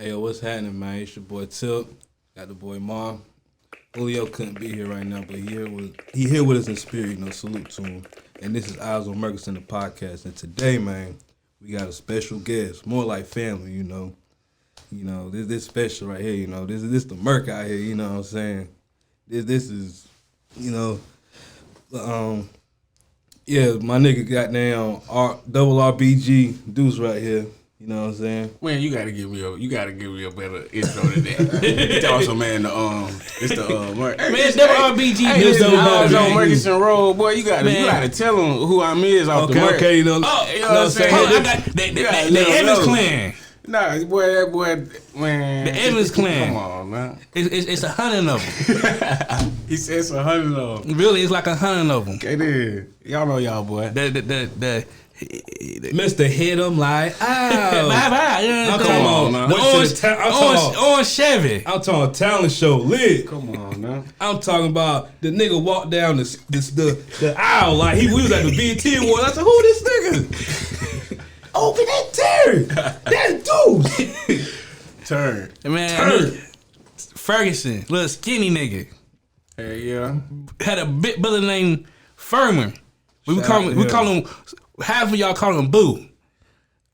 Hey, yo, what's happening, man? It's your boy Tip. Got the boy Mom. Julio couldn't be here right now, but he here with us in spirit, you know, salute to him. And this is Eyes on Murchison, the podcast. And today, man, we got a special guest, more like family, you know. You know, this special right here, you know. This the Murk out here, you know what I'm saying? This is, you know, yeah, my nigga goddamn double RBG Deuce right here. You know what I'm saying? Man, you gotta give me a better intro than that. It's also, man, it's the Murk. Man, it's double RBG. Hey, listen, I was on Murchison Road, boy. You gotta tell them who I is off the Murk. Okay, you know. You know what I'm saying? Hold on, the Evans clan. Nah, that boy, man. The Evans clan. Come on, man. It's 100 of them. He said it's 100 of them. Really, it's like 100 of them. Okay, then. Y'all know y'all, boy. The Mr. Hit 'em like, ow. Bye-bye. You know Come on, the orange Chevy. I'm talking talent show lit. Come on, man. I'm talking about the nigga walked down the aisle like we was at the BET Awards. I said, who this nigga? Oh, that Terry. That's Deuce. Turn. Man, Ferguson, little skinny nigga. Hey, yeah. Had a big brother named Furman. We call him. Half of y'all call him Boo.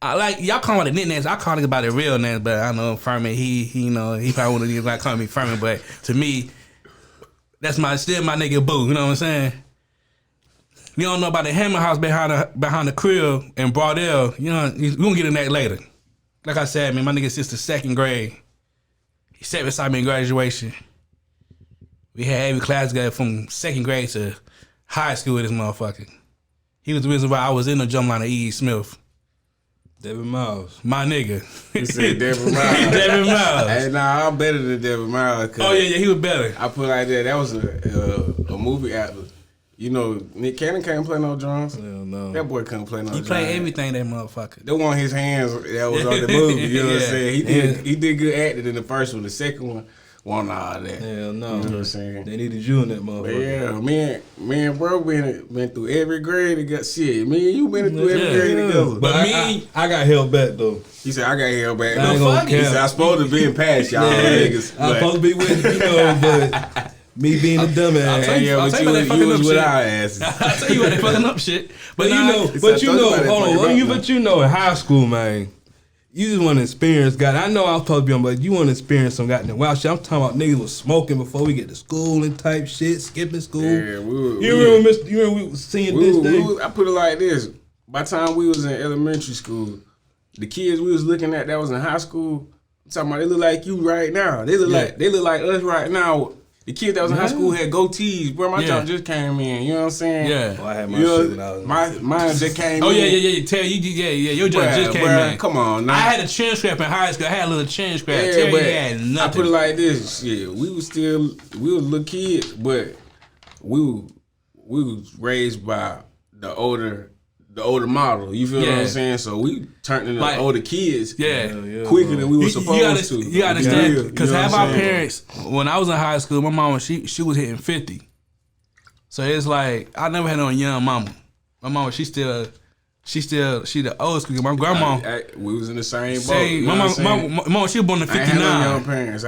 I like y'all call him the nicknames. I call him by the real names, but I know Furman. He you know he probably wouldn't like calling me Furman, but to me, that's still my nigga Boo. You know what I'm saying? You don't know about the Hammer House behind the crib in Broadell. You know we gonna get in that later. Like I said, man, my nigga since the second grade. He sat beside me in graduation. We had every class together from second grade to high school with this motherfucker. He was the reason why I was in the jump line of E. Smith. Devin Miles. My nigga. You said Devin Miles. Devin Miles. Hey, nah, I'm better than Devin Miles. Oh, yeah, he was better. I put like that. That was a movie actor. You know, Nick Cannon can't play no drums. Hell no. That boy couldn't play no drums. He played everything, that motherfucker. That one his hands that was on the movie. You know what I'm saying? He did good acting in the first one. The second one, wasn't all that. Hell no. You know what I'm saying? They needed you in that motherfucker. But yeah, me and bro been through every grade and got shit. Me and you been through every grade together. But I got held back though. He said I got held back. I ain't gonna He said I supposed to be past y'all niggas. I'm supposed to be with you know, but me being a dumbass. You was with our asses. I'll tell you what, they fucking up shit. But you know, in high school, man, you just want to experience God. I know I was supposed to be on, but you want to experience some goddamn wild shit. I'm talking about niggas was smoking before we get to school and type shit, skipping school. Yeah, you remember we was seeing this thing? I put it like this. By the time we was in elementary school, the kids we was looking at that was in high school, I'm talking about they look like you right now. They look like us right now. The kids that was in high school had goatees. Bro, my job just came in. You know what I'm saying? Yeah. Well, I had my shit when I was mine just came in. Oh, yeah. Tell you, your job just came in. Come on, now. I had a chin scrap in high school. I had a little chin scrap. Yeah, Terry but had nothing. I put it like this. Shit, we was little kids, but we was raised by the older model. You feel what I'm saying? So we turned into like, older kids quicker than we were supposed to. You understand? Because half our parents, when I was in high school, my mama, she was hitting 50. So it's like, I never had no young mama. My mama, she the old school. My grandma. We was in the same boat. My mama, she was born in 59. I had no young parents.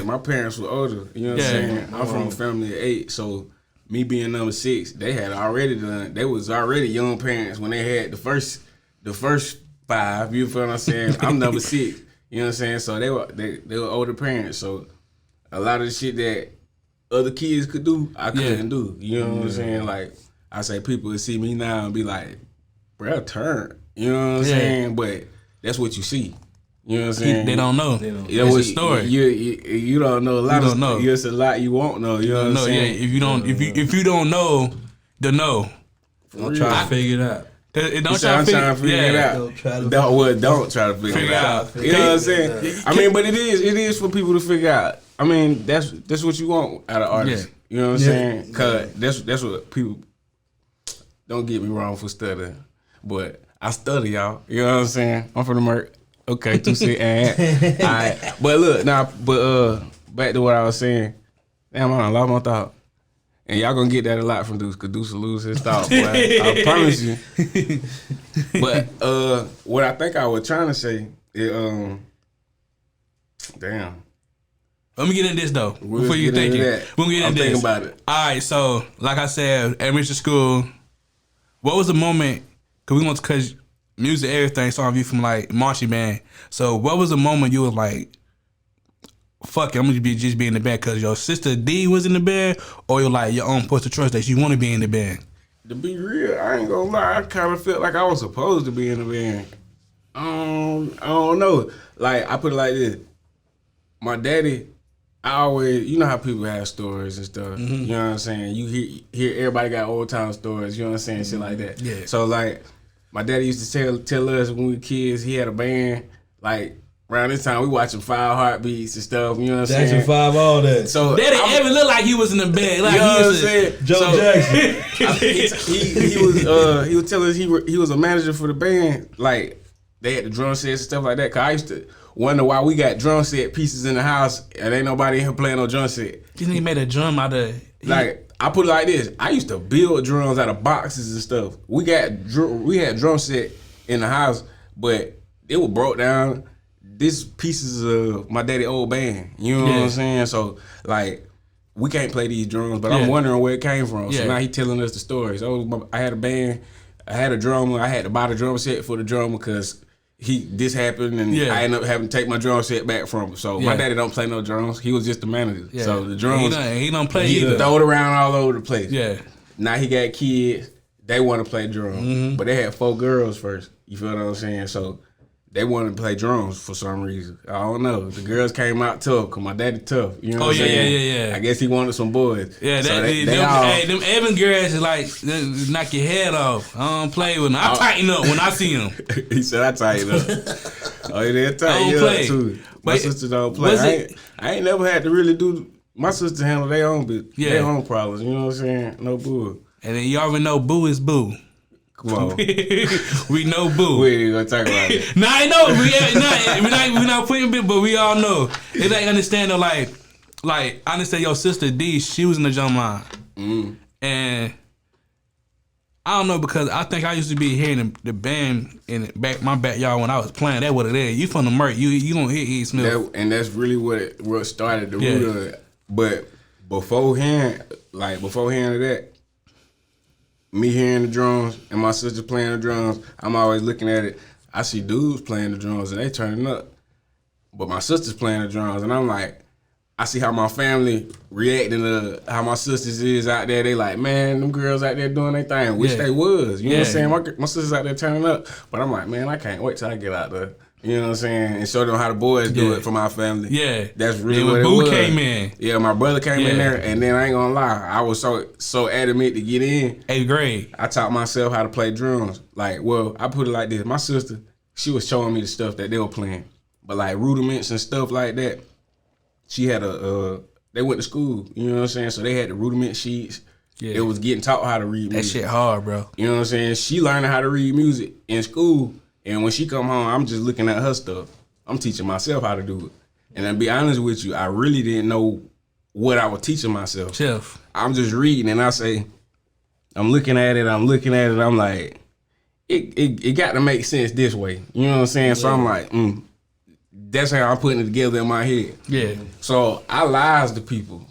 My parents were older. You know what I'm saying? I'm from a family of 8, so me being number 6, they was already young parents when they had the first 5. You feel what I'm saying? I'm number 6. You know what I'm saying? So they were older parents. So a lot of the shit that other kids could do, I couldn't do. You know what I'm saying? Like I say, people would see me now and be like, "Bro, turn." You know what I'm saying? But that's what you see. You know what I'm saying? They don't know. That's the story. You don't know a lot of stuff. It's a lot you won't know. You know what I'm saying? Yeah, if you don't know, the know. Don't try to figure it out. Don't try to figure it out. Don't try to figure it out. You know what I'm saying? I mean, but it is for people to figure out. I mean, that's what you want out of artists. You know what I'm saying? Cause that's what people. Don't get me wrong for stuttering, but I stutter, y'all. You know what I'm saying? I'm from the Murk. Okay, 2 6 and all right. But look, back to what I was saying. Damn, I done lost my thought. And y'all gonna get that a lot from Deuce, cause Deuce will lose his thought, boy. I promise you. But what I think I was trying to say is Damn. Let me get into this though. Before you think it. We're gonna get into this. Thinking about it. Alright, so like I said, at Murchison School, what was the moment, cause music, everything, saw you from like marching band. So what was the moment you was like, fuck it, I'm gonna just be in the band cause your sister D was in the band, or you're like your own personal choice that you wanna be in the band? To be real, I ain't gonna lie, I kinda felt like I was supposed to be in the band. I don't know. Like, I put it like this. My daddy, I always, you know how people have stories and stuff. Mm-hmm. You know what I'm saying? You hear everybody got old time stories, you know what I'm saying? Shit like that. Yeah. So like, my daddy used to tell us when we were kids, he had a band, like, around this time we watching 5 Heartbeats and stuff, you know what I'm saying? Jackson 5, all that. So Daddy ever looked like he was in the band. Like, you know what I'm saying? Joe Jackson. He was telling us he was a manager for the band. Like, they had the drum sets and stuff like that. Cause I used to wonder why we got drum set pieces in the house and ain't nobody in here playing no drum set. Didn't he made a drum out of... Like, I put it like this. I used to build drums out of boxes and stuff. We had drum set in the house, but it was broke down. This pieces of my daddy old band. You know what I'm saying? So, like, we can't play these drums, but I'm wondering where it came from. So now he telling us the stories. Oh, I had a band. I had a drummer. I had to buy the drum set for the drummer because this happened, and I ended up having to take my drum set back from him. So my daddy don't play no drums. He was just the manager. Yeah. So the drums, he don't play either. He throw it around all over the place. Yeah. Now he got kids. They want to play drums, but they had 4 girls first. You feel what I'm saying? So they wanted to play drums for some reason. I don't know. The girls came out tough because my daddy tough. You know what I'm saying? Yeah. I guess he wanted some boys. Yeah, so them Evan girls is like, knock your head off. I don't play with them. I tighten up when I see them. He said I tighten up. Oh, he did tighten up too. My sister don't play. I ain't never had to really do. My sister handle their own problems. You know what I'm saying? No boo. And then you already know boo is boo. Come on. We know boo. We ain't gonna talk about it. Nah, I know. We're not putting it, but we all know. They like understand though, like I understand your sister D, she was in the drum line. And I don't know, because I think I used to be hearing the band in my backyard when I was playing. That's what it is. You from the MURC, you gonna hear E. Smith. And that's really what started the root of it. But beforehand of that, me hearing the drums and my sister playing the drums, I'm always looking at it. I see dudes playing the drums and they turning up, but my sister's playing the drums, and I'm like, I see how my family reacting to how my sisters is out there. They like, man, them girls out there doing their thing. Wish they was. You know what I'm saying? My sister's out there turning up, but I'm like, man, I can't wait till I get out there. You know what I'm saying? And show them how the boys do it for my family. Yeah. That's really what it was. Boo came in. Yeah, my brother came in there, and then I ain't gonna lie, I was so adamant to get in. 8th grade. I taught myself how to play drums. Like, well, I put it like this. My sister, she was showing me the stuff that they were playing. But like rudiments and stuff like that, she had they went to school, you know what I'm saying? So they had the rudiment sheets. Yeah. It was getting taught how to read music. That shit hard, bro. You know what I'm saying? She learning how to read music in school. And when she come home, I'm just looking at her stuff. I'm teaching myself how to do it. And to be honest with you, I really didn't know what I was teaching myself. Chef. I'm just reading, and I say, I'm looking at it, I'm like, it got to make sense this way. You know what I'm saying? Yeah. So I'm like, that's how I'm putting it together in my head. Yeah. So I lies to people.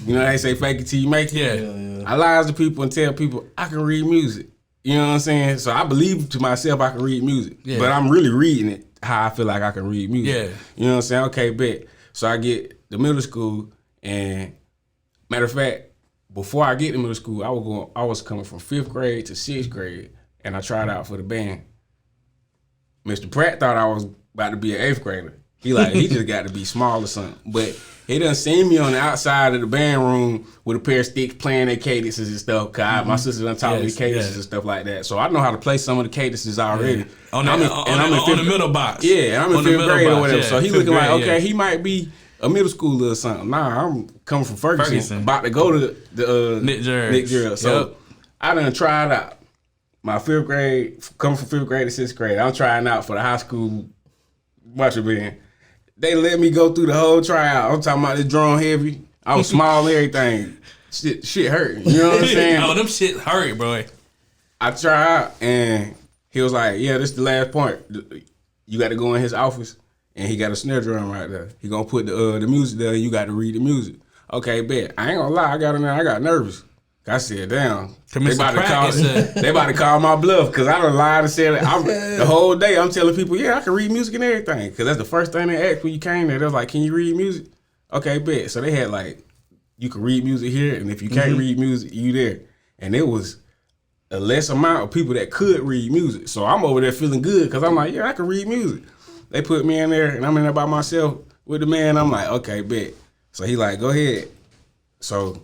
You know they say fake it till you make it? Yeah. I lies to people and tell people I can read music. You know what I'm saying? So I believe to myself I can read music. Yeah. But I'm really reading it how I feel like I can read music. Yeah. You know what I'm saying? Okay, bet. So I get to middle school, and matter of fact, before I get to middle school, I was coming from 5th grade to 6th grade, and I tried out for the band. Mr. Pratt thought I was about to be an 8th grader. He just got to be small or something. But he done seen me on the outside of the band room with a pair of sticks playing their cadences and stuff. Cause my sister done taught me the cadences and stuff like that. So I know how to play some of the cadences already. On the middle box. Yeah, and I'm in 5th grade or whatever. So he looking like, okay, he might be a middle schooler or something. Nah, I'm coming from Ferguson. About to go to the Nick Jerry. So I done tried out. My 5th grade, coming from 5th grade to 6th grade, I'm trying out for the high school marching band. They let me go through the whole tryout. I'm talking about this drum heavy. I was small and everything. Shit hurt. You know what I'm saying? Oh, them shit hurt, bro. I tried out, and he was like, yeah, this is the last point. You got to go in his office, and he got a snare drum right there. He gonna put the music there, and you got to read the music. Okay, bet. I ain't gonna lie, I got in there, I got nervous. I said, damn, they about to call my bluff, because I done lied and said the whole day I'm telling people, yeah, I can read music and everything, because that's the first thing they asked when you came there. They was like, can you read music? Okay, bet. So they had like, you can read music here, and if you can't read music, you there. And it was a less amount of people that could read music. So I'm over there feeling good, because I'm like, yeah, I can read music. They put me in there, and I'm in there by myself with the man. I'm like, okay, bet. So he like, go ahead. So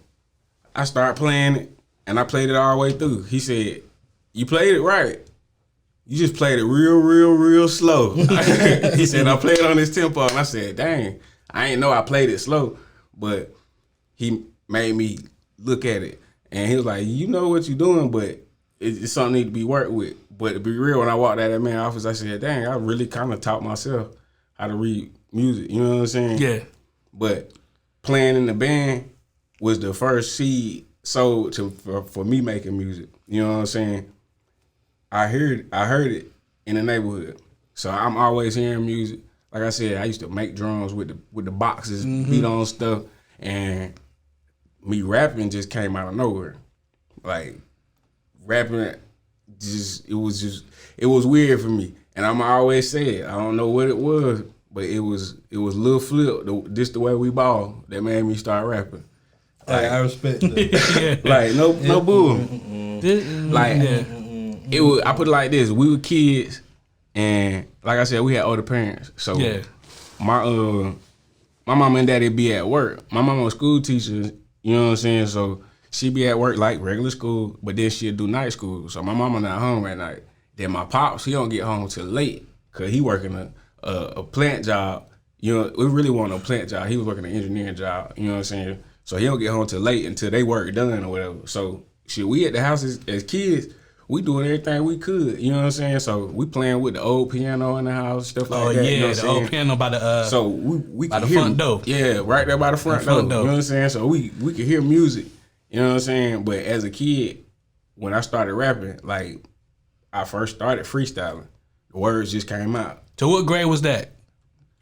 I start playing it, and I played it all the way through. He said, you played it right. You just played it real slow. He said, I played on this tempo. And I said, dang, I ain't know I played it slow. But he made me look at it. And he was like, you know what you're doing, but it's something need to be worked with. But to be real, when I walked out of that man's office, I said, dang, I really kind of taught myself how to read music. You know what I'm saying? Yeah. But playing in the band was the first seed sold for me making music. You know what I'm saying? I heard it in the neighborhood. So I'm always hearing music. Like I said, I used to make drums with the boxes, beat on stuff, and me rapping just came out of nowhere. Like rapping it was weird for me. And I'm always say it. I don't know what it was, but it was Lil Flip, just the way we ball, that made me start rapping. Like, I respect that. Like no bull. Like it was. I put it like this: we were kids, and like I said, we had older parents. So my mama and daddy be at work. My mama was school teacher. You know what I'm saying? So she be at work like regular school, but then she'll do night school. So my mama not home at night. Then my pops, he don't get home till late, cause he working a plant job. You know, we really want a plant job. He was working an engineering job. You know what I'm saying? So he don't get home till late until they work done or whatever. So shit, we at the house as kids, we doing everything we could. You know what I'm saying? So we playing with the old piano in the house, stuff like that. Yeah, you know what the old piano by the so we by could the hear, front door. Yeah, right there by the front door. You know what I'm saying? So we could hear music. You know what I'm saying? But as a kid, when I started rapping, like I first started freestyling. The words just came out. So what grade was that?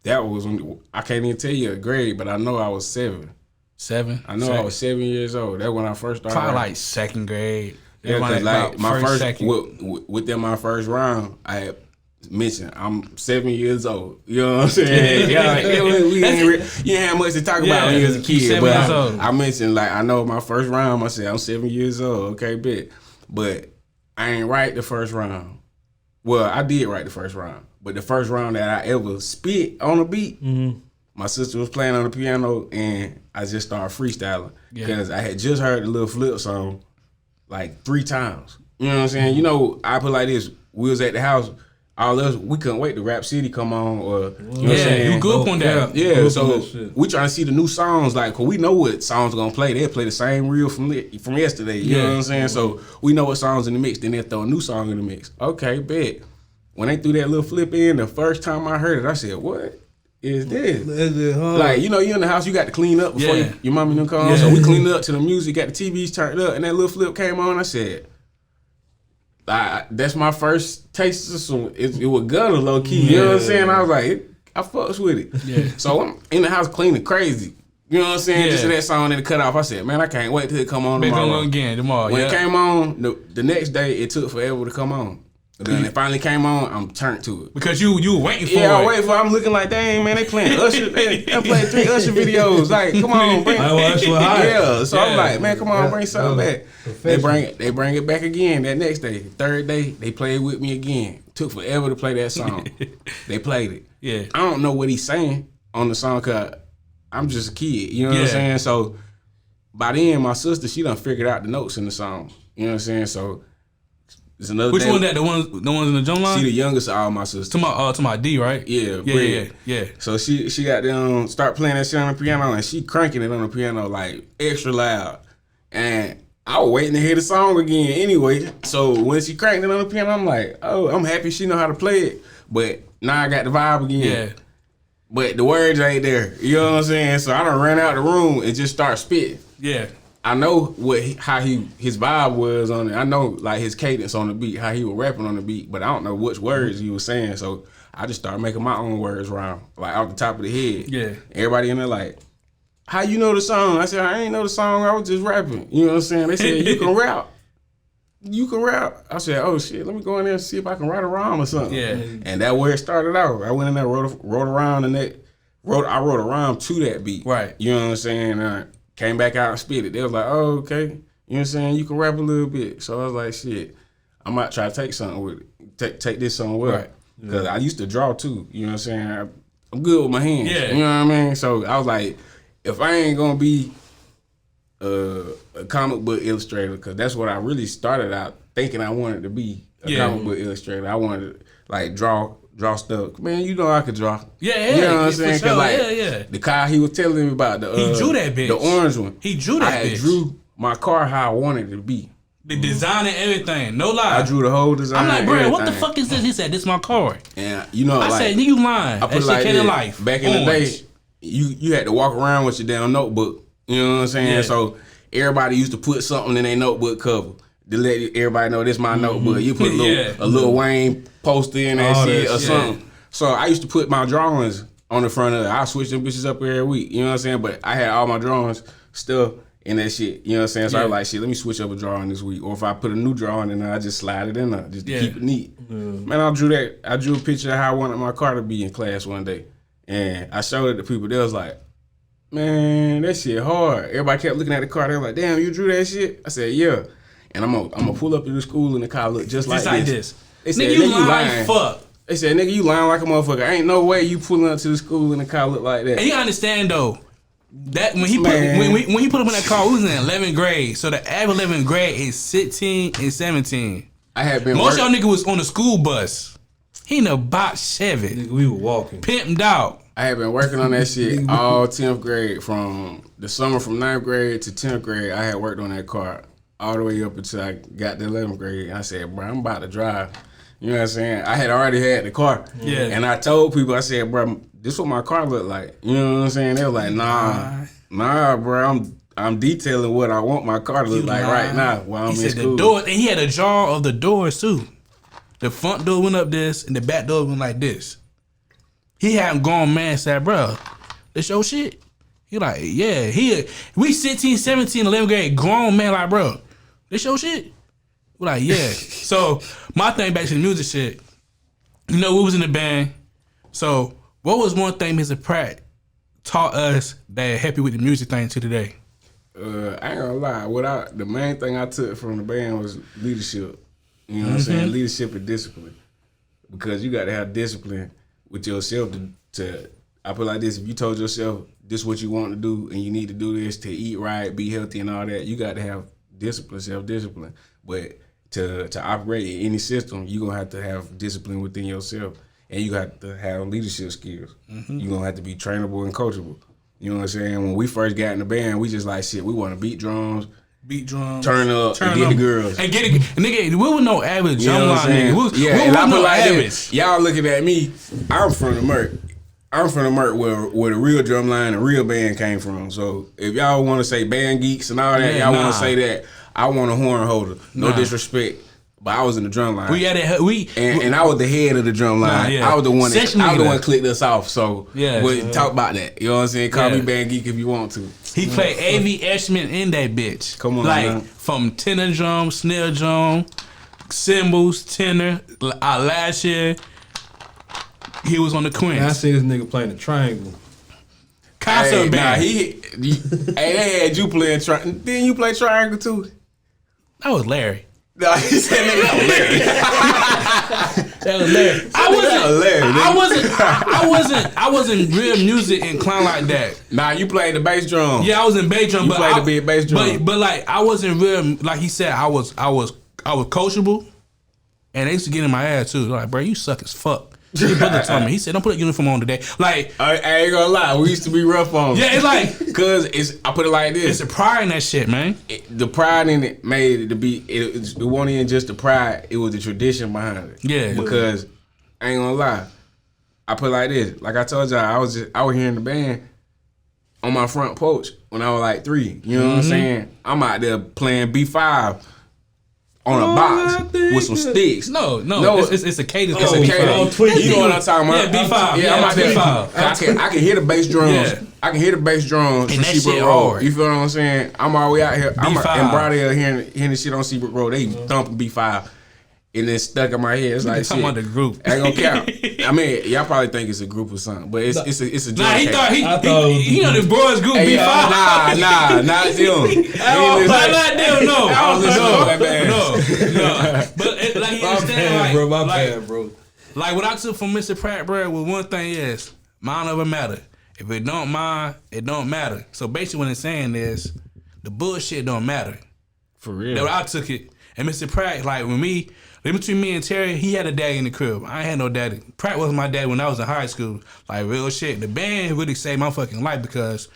That was I can't even tell you a grade, but I know I was 7. 7? I know I was 7 years old. That's when I first started. Probably like second grade. Yeah, because like my first within my first round, I had mentioned I'm 7 years old. You know what I'm saying? You ain't have much to talk about when you was a kid. But I mentioned like I know my first round. I said I'm 7 years old. Okay, bet. But I ain't write the first round. Well, I did write the first round, but the first round that I ever spit on a beat. My sister was playing on the piano, and I just started freestyling because I had just heard the Lil Flip song like 3 times. You know what I'm saying? You know, I put like this: we was at the house, all of us, we couldn't wait to Rap City come on, or you know what I'm saying? You grew up on that. Yeah, so we trying to see the new songs, like, cause we know what songs gonna play. They'll play the same reel from yesterday. You know what I'm saying? So we know what songs in the mix. Then they'll throw a new song in the mix. Okay, bet. When they threw that Lil Flip in, the first time I heard it, I said, "What is this?" Like, you know, you in the house, you got to clean up before your mama done come. So we cleaned up to the music, got the TVs turned up, and that Lil Flip came on. I said, that's my first taste of some. It was gutter low key. You know what I'm saying? I was like, I fucks with it. Yeah. So I'm in the house cleaning crazy. You know what I'm saying? Just that song in the cutoff. I said, man, I can't wait till it come on tomorrow. Come on again tomorrow. When it came on, the next day, it took forever to come on. But then it finally came on, I'm turned to it. Because you were waiting for it. Yeah, I waiting for it. I'm looking like, dang, man, they playing Usher. They playing 3 Usher videos. Like, come on, bring it. Yeah, so I'm like, man, come on, bring something back. They bring it back again that next day. 3rd day, they played with me again. Took forever to play that song. They played it. Yeah. I don't know what he's saying on the song because I'm just a kid. You know what I'm saying? So by then, my sister, she done figured out the notes in the song. You know what I'm saying? So it's another Which one that? The ones in the drum line? She the youngest of all my sisters. To my D, right? Yeah. So she got them start playing that shit on the piano, and she cranking it on the piano like extra loud. And I was waiting to hear the song again anyway. So when she cranked it on the piano, I'm like, oh, I'm happy she know how to play it. But now I got the vibe again. Yeah. But the words ain't there. You know what I'm saying? So I done ran out the room and just start spitting. Yeah. I know how his vibe was on it. I know like his cadence on the beat, how he was rapping on the beat, but I don't know which words he was saying. So I just started making my own words rhyme, like off the top of the head. Yeah. Everybody in there like, how you know the song? I said, I ain't know the song. I was just rapping. You know what I'm saying? They said, you can rap. You can rap. I said, oh shit, let me go in there and see if I can write a rhyme or something. Yeah. And that's where it started out. I went in there, wrote around, and I wrote a rhyme to that beat. Right. You know what I'm saying? Came back out and spit it. They was like, oh, okay. You know what I'm saying? You can rap a little bit. So I was like, shit, I might try to take something with it. Take this something with it. Because I used to draw too. You know what I'm saying? I'm good with my hands. Yeah. You know what I mean? So I was like, if I ain't going to be a comic book illustrator, because that's what I really started out thinking I wanted to be, a comic book illustrator. I wanted to like draw stuff. Man, you know I could draw. Yeah, you know what I'm saying? Sure. Like, the car he was telling me about, he drew that bitch. The orange one. He drew that bitch. I drew my car how I wanted it to be. The design and everything. No lie. I drew the whole design. I'm like, bro, what the fuck is this? He said, this is my car. And you know, I said, nigga, you lying. That shit like came to life. Back in the day, you had to walk around with your damn notebook. You know what I'm saying? Yeah. So everybody used to put something in their notebook cover to let everybody know this my notebook. You put a little Wayne poster in that shit or something. So I used to put my drawings on the front of it. I switch them bitches up every week. You know what I'm saying? But I had all my drawings still in that shit. You know what I'm saying? So I was like, shit, let me switch up a drawing this week. Or if I put a new drawing in there, I just slide it in there just to keep it neat. Man, I drew a picture of how I wanted my car to be in class one day. And I showed it to people. They was like, man, that shit hard. Everybody kept looking at the car. They were like, damn, you drew that shit? I said, yeah. And I'm gonna pull up to the school and the car look just like this. They said, nigga, you lying fuck. They said, nigga, you lying like a motherfucker. Ain't no way you pulling up to the school and the car look like that. And you understand though, that when he put him in that car, we was in 11th grade. So the average 11th grade is 16 and 17. I had been most y'all niggas was on the school bus. He in a box Chevy. Nigga, we were walking. Pimped out. I had been working on that shit all 10th grade. From the summer from 9th grade to 10th grade, I had worked on that car all the way up until I got to 11th grade. And I said, bro, I'm about to drive. You know what I'm saying? I had already had the car. Yeah. And I told people, I said, bro, this what my car look like. You know what I'm saying? They were like, nah, bro, I'm detailing what I want my car to look like right now while I'm in school. The door, and he had a jar of the doors too. The front door went up this, and the back door went like this. He had gone man said, bro, this your shit? He like, yeah. We 16, 17, 11th grade, grown man like, bro, this your shit? We like, yeah. So my thing back to the music shit, you know, we was in the band. So what was one thing Mr. Pratt taught us that helped you with the music thing to today? I ain't gonna lie. The main thing I took from the band was leadership. You know what I'm saying? Leadership and discipline. Because you got to have discipline with yourself to I put it like this, if you told yourself this is what you want to do and you need to do this to eat right, be healthy and all that, you got to have discipline, self-discipline. But to operate in any system, you're going to have to have discipline within yourself. And you got to have leadership skills. You're going to have to be trainable and coachable. You know what I'm saying? When we first got in the band, we just like, shit, we want to beat drums, turn up, and get the girls. And get it. Nigga, we were no average drum line nigga. We were no average. Y'all looking at me, I'm from the MURC. Where the real drum line and real band came from. So if y'all want to say band geeks and all that, y'all want to say that, I want a horn holder. No disrespect. But I was in the drum line. And I was the head of the drum line. I was the one that clicked us off. So talk about that. You know what I'm saying? Call me band geek if you want to. He played AV instrument in that bitch. Come on, like man. From tenor drum, snare drum, cymbals, tenor. Last year he was on the Queens. I seen this nigga playing the triangle. Concert band. They had you playing triangle. Didn't you play triangle too? That was Larry. No, he said nigga, that was Larry. I wasn't real music inclined like that. Nah, you played the bass drum. Yeah, I was in bass drum. You played the big bass drum. But like I wasn't real. Like he said, I was coachable, and they used to get in my ass too. They're like, bro, you suck as fuck. His brother told me. He said, "Don't put a uniform on today." Like I ain't gonna lie, we used to be rough on. Yeah, it's like cause I put it like this. It's the pride in that shit, man. The pride in it made it to be. It wasn't even just the pride; it was the tradition behind it. Yeah. Because I ain't gonna lie, I put it like this. Like I told y'all, I was here in the band on my front porch when I was like 3. You know what I'm saying? I'm out there playing B5. on a box with some sticks. No, it's a cadence. It's a cadence. You know what I'm talking about? Yeah, B5. Yeah, I'm out there. I can hear the bass drums. Yeah. I can hear the bass drums and from Seabrook Road. You feel what I'm saying? I'm all the way out here. I'm in Browdale hearing the shit on Seabrook Road. They thumping B5. And then stuck in my head. It's like, talking about the group. Ain't gonna count. I mean, y'all probably think it's a group or something, but it's a Nah, he thought he know the boys group B5. Nah, not them. Not them, no. I was listening No. But like he understand, like, bro, my bad, bro. Like what I took from Mr. Pratt, bro, was one thing is, mind over matter. If it don't mind, it don't matter. So basically what it's saying is, the bullshit don't matter. For real. That's what I took it. And Mr. Pratt, like between me and Terry, he had a daddy in the crib. I ain't had no daddy. Pratt was my dad when I was in high school. Like, real shit. The band really saved my fucking life because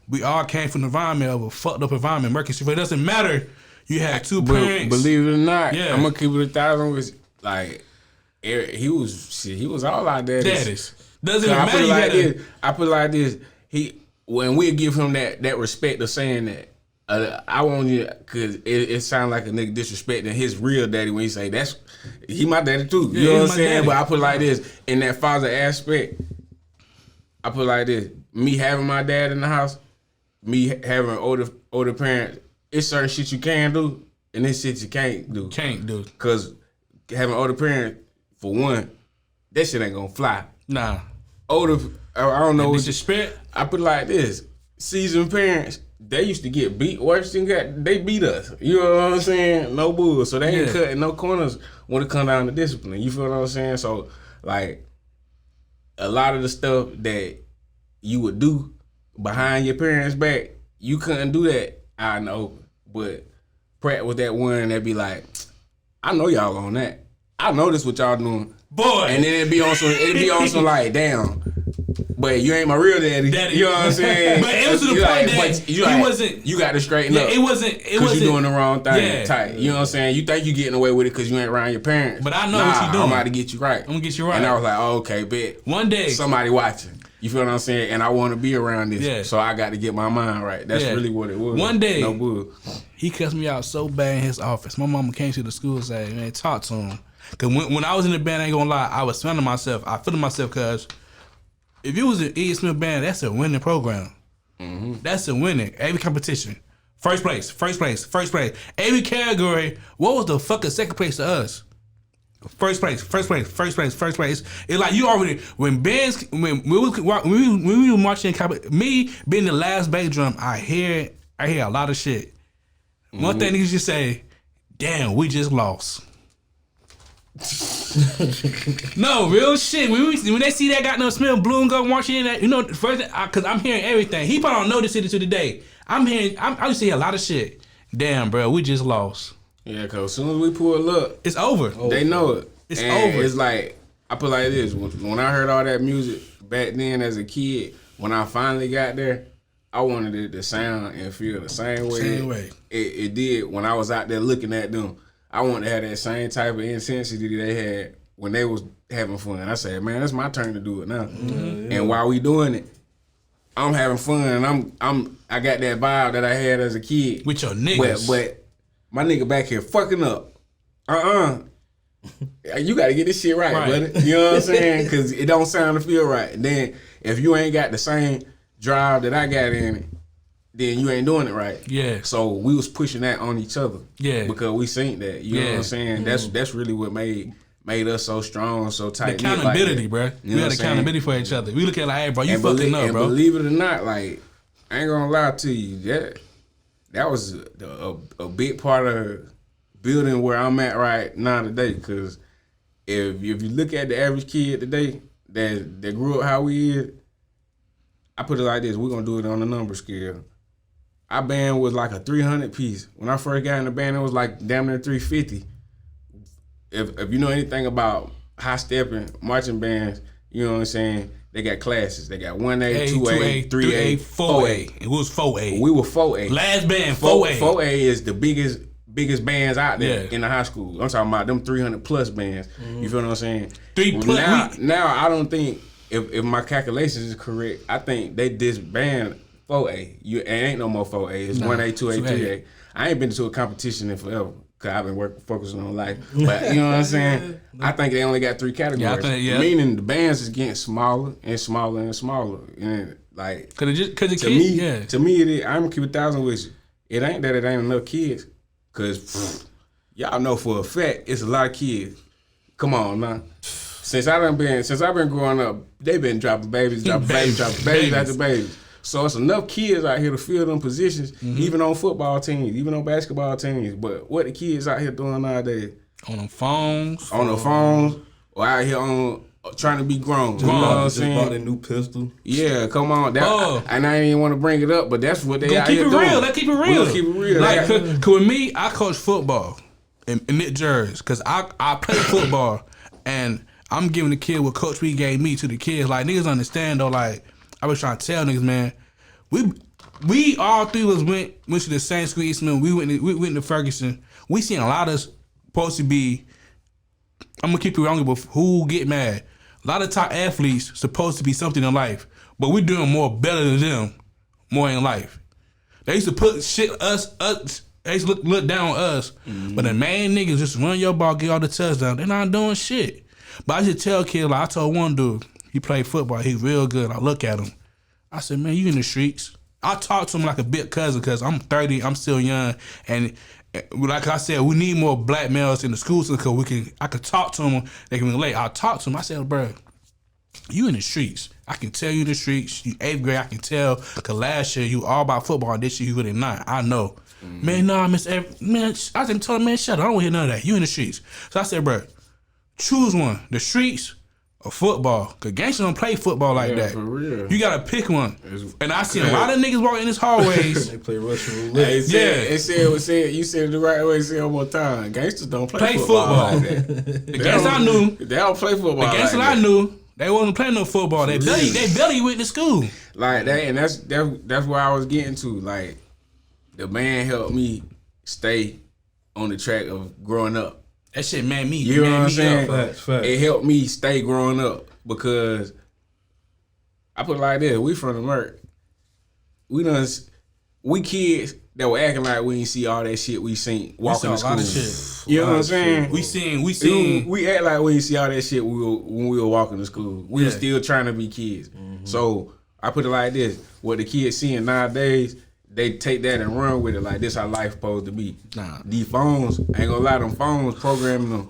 we all came from the environment of a fucked up environment. Murchison, it doesn't matter. You had two parents. Believe it or not, I'm going to keep it 1,000 with, like, he was all our daddies. Doesn't matter. I put it like this. When we give him that respect of saying that, I want you, cause it sounds like a nigga disrespecting his real daddy when he say he my daddy too. You know what I'm saying? Daddy. But I put it like this, in that father aspect, I put it like this: me having my dad in the house, me having older parents, it's certain shit you can do, and this shit you can't do. Cause having older parents, for one, that shit ain't gonna fly. Nah. I don't know. Disrespect. I put it like this: seasoned parents. They used to get beat worse than they beat us. You know what I'm saying? No bull. So they ain't cutting no corners when it come down to discipline. You feel what I'm saying? So, like, a lot of the stuff that you would do behind your parents' back, you couldn't do that out in the open. But Pratt was that one that be like, I know y'all on that. I know this what y'all doing. Boy. And then it'd be on some like, damn. But you ain't my real daddy. You know what I'm saying? But it was to the point that he wasn't. You got to straighten up. It wasn't. Because you doing the wrong thing. Tight. You know what I'm saying? You think you getting away with it because you ain't around your parents. But I know what you doing. I'm about to get you right. I'm gonna get you right. And I was like, oh, okay, bet. One day, somebody watching. You feel what I'm saying? And I want to be around this. Yeah. So I got to get my mind right. That's really what it was. One day, no bull. He cussed me out so bad in his office. My mama came to the school and said, man, talk to him. Because when I was in the band, I ain't gonna lie, I was feeling myself. I feeling myself because if you was an E. Smith band, that's a winning program. Mm-hmm. That's a winning. Every competition. First place. Every category, what was the fucking second place to us? First place. It's like you already, when we were marching in me being the last bass drum, I hear a lot of shit. Mm-hmm. One thing niggas just say, damn, we just lost. No, real shit. When they see that goddamn Smith Bloom go marching in that, you know, first, because I'm hearing everything. He probably don't know this city to the day. I used to hear a lot of shit. Damn, bro, we just lost. Yeah, cause as soon as we pull up, it's over. They know it. It's over. It's like, I put like this. When I heard all that music back then as a kid, when I finally got there, I wanted it to sound and feel the same way. It did when I was out there looking at them. I wanted to have that same type of intensity they had when they was having fun. I said, man, it's my turn to do it now. Mm-hmm. And while we doing it, I'm having fun and I got that vibe that I had as a kid. With your niggas. But my nigga back here fucking up. You gotta get this shit right, buddy. You know what I'm saying? Cause it don't sound to feel right. And then if you ain't got the same drive that I got in it, then you ain't doing it right. Yeah. So we was pushing that on each other. Yeah. Because we seen that. You know what I'm saying? That's really what made us so strong, so tight. The accountability, like bro. We had accountability for each other. We look at like, hey, bro, you fucking up, bro. Believe it or not, like, I ain't gonna lie to you, that was a big part of building where I'm at right now today. Cause if you look at the average kid today that grew up how we is, I put it like this: we're gonna do it on a number scale. Our band was like a 300 piece. When I first got in the band, it was like damn near 350. If you know anything about high stepping marching bands, you know what I'm saying? They got classes. They got 1A, 2A, 3A, 4A. It was 4A. We were 4A. Last band, 4A. 4A is the biggest bands out there in the high school. I'm talking about them 300 plus bands. Mm-hmm. You feel what I'm saying? 3+. Now I don't think if my calculations is correct, I think they disband 4A. It ain't no more 4A. It's 1A, 2A, 3A. I ain't been to a competition in forever. Cause I've been focusing on life. But you know what I'm saying? I think they only got 3 categories. Meaning the bands is getting smaller and smaller and smaller. And like, to me, it is, I'm gonna keep 1,000 with you. It ain't that it ain't enough kids. Cause y'all know for a fact it's a lot of kids. Come on now. Since I've been growing up, they been dropping babies after babies. So it's enough kids out here to fill them positions, even on football teams, even on basketball teams. But what the kids out here doing nowadays? On them phones. Or out here on trying to be grown. Just bought a new pistol. Yeah, come on. And I didn't even want to bring it up, but that's what they out here doing. Let's keep it real. Like, cause with me, I coach football in mid Jersey, because I play football, and I'm giving the kid what Coach B gave me to the kids. Like, niggas understand, though, like, I was trying to tell niggas, man, we all three of us went to the same school, Eastman. We went to Ferguson. We seen a lot of supposed to be, I'm gonna keep it wrong, but who get mad? A lot of top athletes supposed to be something in life, but we doing more better than them, more in life. They used to put shit they used to look down on us, but the main niggas just run your ball, get all the touchdowns. They're not doing shit. But I just tell kids, like I told one dude, he played football. He real good. I look at him. I said, man, you in the streets. I talk to him like a big cousin because I'm 30. I'm still young. And like I said, we need more black males in the school system because I could talk to them. They can relate. I talk to him. I said, bro, you in the streets. I can tell you in the streets. You 8th grade, I can tell. Because last year, you all about football. And this year, you really not. I know. Man, nah, man, I didn't tell him, man, shut up. I don't want to hear none of that. You in the streets. So I said, bro, choose one. The streets or football. Because gangsters don't play football like that. For real. You got to pick one. And I seen a lot of niggas walking in these hallways. They play Russian roulette. You said it the right way. Say it one more time. Gangsters don't play football like that. The gangsters I knew. They don't play football like that. The gangsters I knew, they wasn't playing no football. They barely went to school. Like that, and that's where I was getting to. Like, the man helped me stay on the track of growing up. That shit made me. You know what I'm saying? Facts. It helped me stay growing up because I put it like this: we from the MURC. We kids that were acting like we ain't see all that shit we seen walking to school. You know what I'm saying? We seen. We act like we ain't see all that shit when we were walking to school. We were still trying to be kids. So I put it like this: what the kids seeing nowadays, they take that and run with it like this how life supposed to be. Nah. These phones, ain't gonna lie, them phones programming them.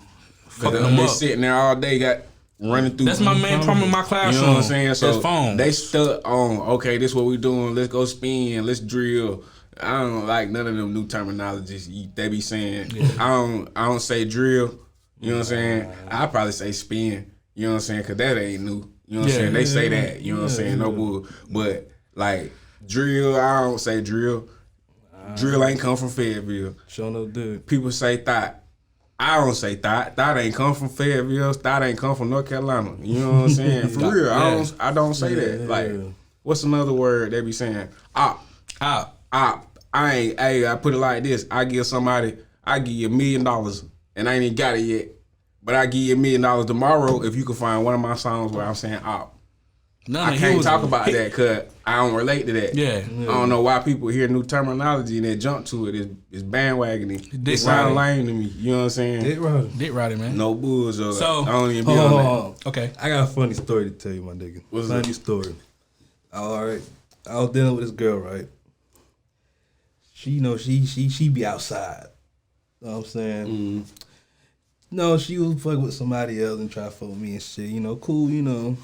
Cause they sitting there all day, got running through. That's my main problem in my classroom. You know what I'm saying? So phones. They stuck on, okay, this what we doing, let's go spin, let's drill. I don't like none of them new terminologies they be saying. Yeah. I don't say drill, you know what I'm saying? I probably say spin, you know what I'm saying? Cause that ain't new. You know what I'm saying? They say that, you know what I'm saying? No bull. But like drill, I don't say drill. Drill ain't come from Fayetteville. Sure no dude. People say thought. I don't say thought. Thought ain't come from Fayetteville. Thought ain't come from North Carolina. You know what I'm saying? For real, I don't say that. Like, what's another word they be saying? Op. I put it like this. I give you $1 million, and I ain't even got it yet. But I give you $1 million tomorrow if you can find one of my songs where I'm saying op. I can't talk about that because I don't relate to that. Yeah. I don't know why people hear new terminology and they jump to it. It's bandwagoning. It sounds lame to me. You know what I'm saying? Dick riding, man. No bulls. So I don't even be on that. Okay. I got a funny story to tell you, my nigga. What's funny story? All right. I was dealing with this girl, right? She, you know, she be outside. You know what I'm saying? Mm. No, she was fucking with somebody else and try to fuck with me and shit. You know, cool, you know.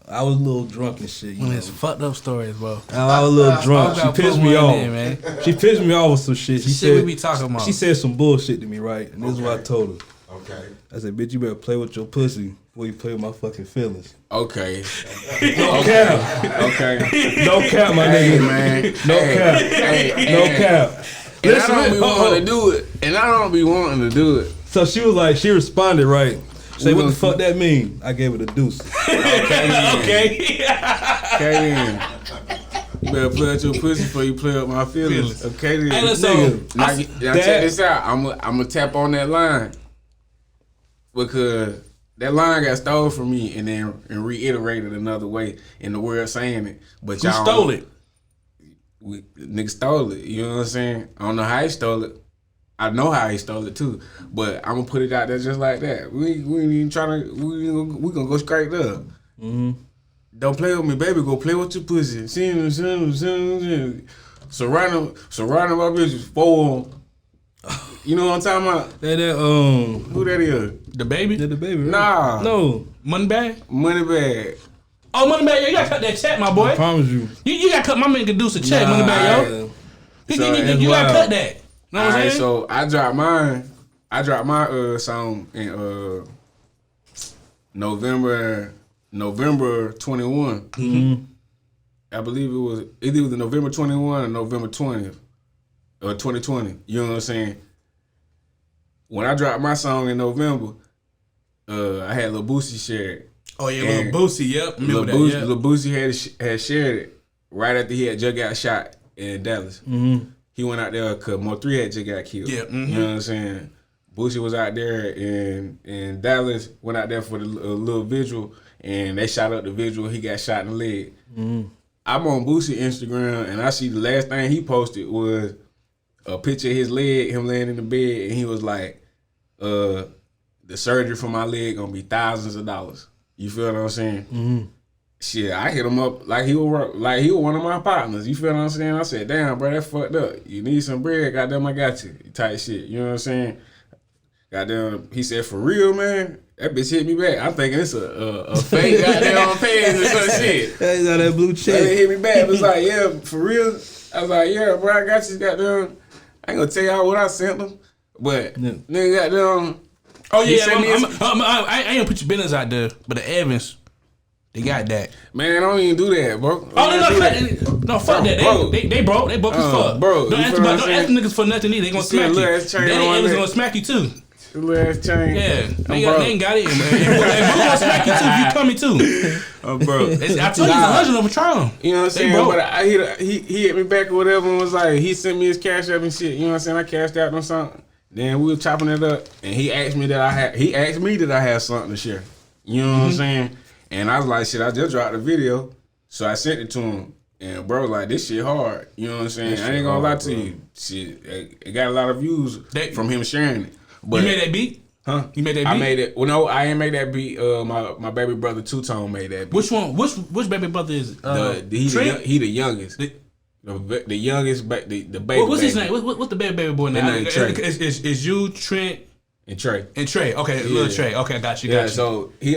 I was a little drunk and shit. You know. It's fucked up stories, bro. I was a little drunk. She pissed me off. Man. She pissed me off with some shit. She said, we be talking about. She said some bullshit to me, right? And this is what I told her. Okay. I said, bitch, you better play with your pussy before you play with my fucking feelings. Okay. No cap. Okay. No cap, my nigga. Man. No cap. No cap. And I don't be wanting to do it. And I don't be wanting to do it. So she was like, she responded, right? Say, what the fuck that mean? I gave it a deuce. Okay. Then. You better play with your pussy before you play with my feelings. Okay then. Hey, listen. Now check this out. I'm gonna tap on that line. Because that line got stolen from me and reiterated another way in the word saying it. But Who stole it? Nigga stole it. You know what I'm saying? I don't know how he stole it. I know how he stole it too, but I'm gonna put it out there just like that. We ain't even trying to. We gonna go straight up. Mm-hmm. Don't play with me, baby. Go play with your pussy. Surrounding my bitches for. You know what I'm talking about? Who that is? The baby? The baby. Right? Nah. No. Moneybag? Moneybag. Oh, Moneybag, yo, you gotta cut that check, my boy. I promise you. You gotta cut my man can do some check, Moneybag, yo. You gotta cut that. You know what I'm saying? So I dropped mine. I dropped my song in November 21. Mm-hmm. I believe it was either November 21 or November 20th or 2020. You know what I'm saying? When I dropped my song in November, I had Lil Boosie share it. Oh yeah, Lil Boosie, yep. Lil Boosie had shared it right after he had just got shot in Dallas. Mm-hmm. He went out there because Mo3 had just got killed. Yeah, mm-hmm. You know what I'm saying? Boosie was out there in Dallas, went out there for the little vigil, and they shot up the vigil. He got shot in the leg. Mm-hmm. I'm on Boosie Instagram, and I see the last thing he posted was a picture of his leg, him laying in the bed, and he was like, the surgery for my leg gonna be thousands of dollars. You feel what I'm saying? Mm-hmm. Shit, I hit him up like he was one of my partners. You feel what I'm saying? I said, damn, bro, that's fucked up. You need some bread, goddamn, I got you. Type shit. You know what I'm saying? Goddamn, he said, for real, man? That bitch hit me back. I'm thinking it's a fake goddamn page or some shit. That's how that blue check. They hit me back. It was like, yeah, for real? I was like, yeah, bro, I got you, goddamn. I ain't gonna tell y'all what I sent them, but nigga goddamn. Oh yeah, I ain't gonna put your business out there, but the Evans, they got that. Man, I don't even do that, bro. No, fuck that. Bro. They broke as fuck. Bro, don't ask niggas for nothing either. They gonna smack you. They Evans gonna smack you too. Little ass chain. Yeah, they ain't got it, man. They gonna smack you too if you coming too. Oh, bro. I told you it's 100 over Patron. You know what I'm saying? But he hit me back or whatever and was like, he sent me his cash up and shit. You know what I'm saying? I cashed out on something. Then we were chopping it up, and he asked me that I had something to share. You know what I'm saying? And I was like, shit, I just dropped the video, so I sent it to him. And bro was like, this shit hard. You know what I'm saying? I ain't gonna lie to you. Shit, it got a lot of views from him sharing it. But, you made that beat? Huh? You made that beat? I made it. Well, no, I ain't made that beat. My baby brother Two Tone made that beat. Which one? Which baby brother is? He the youngest. The youngest, the baby. What's his name? What's the baby boy name? Trey. It's you, Trent, and Trey. Okay, yeah. Little Trey. Okay, got you. So he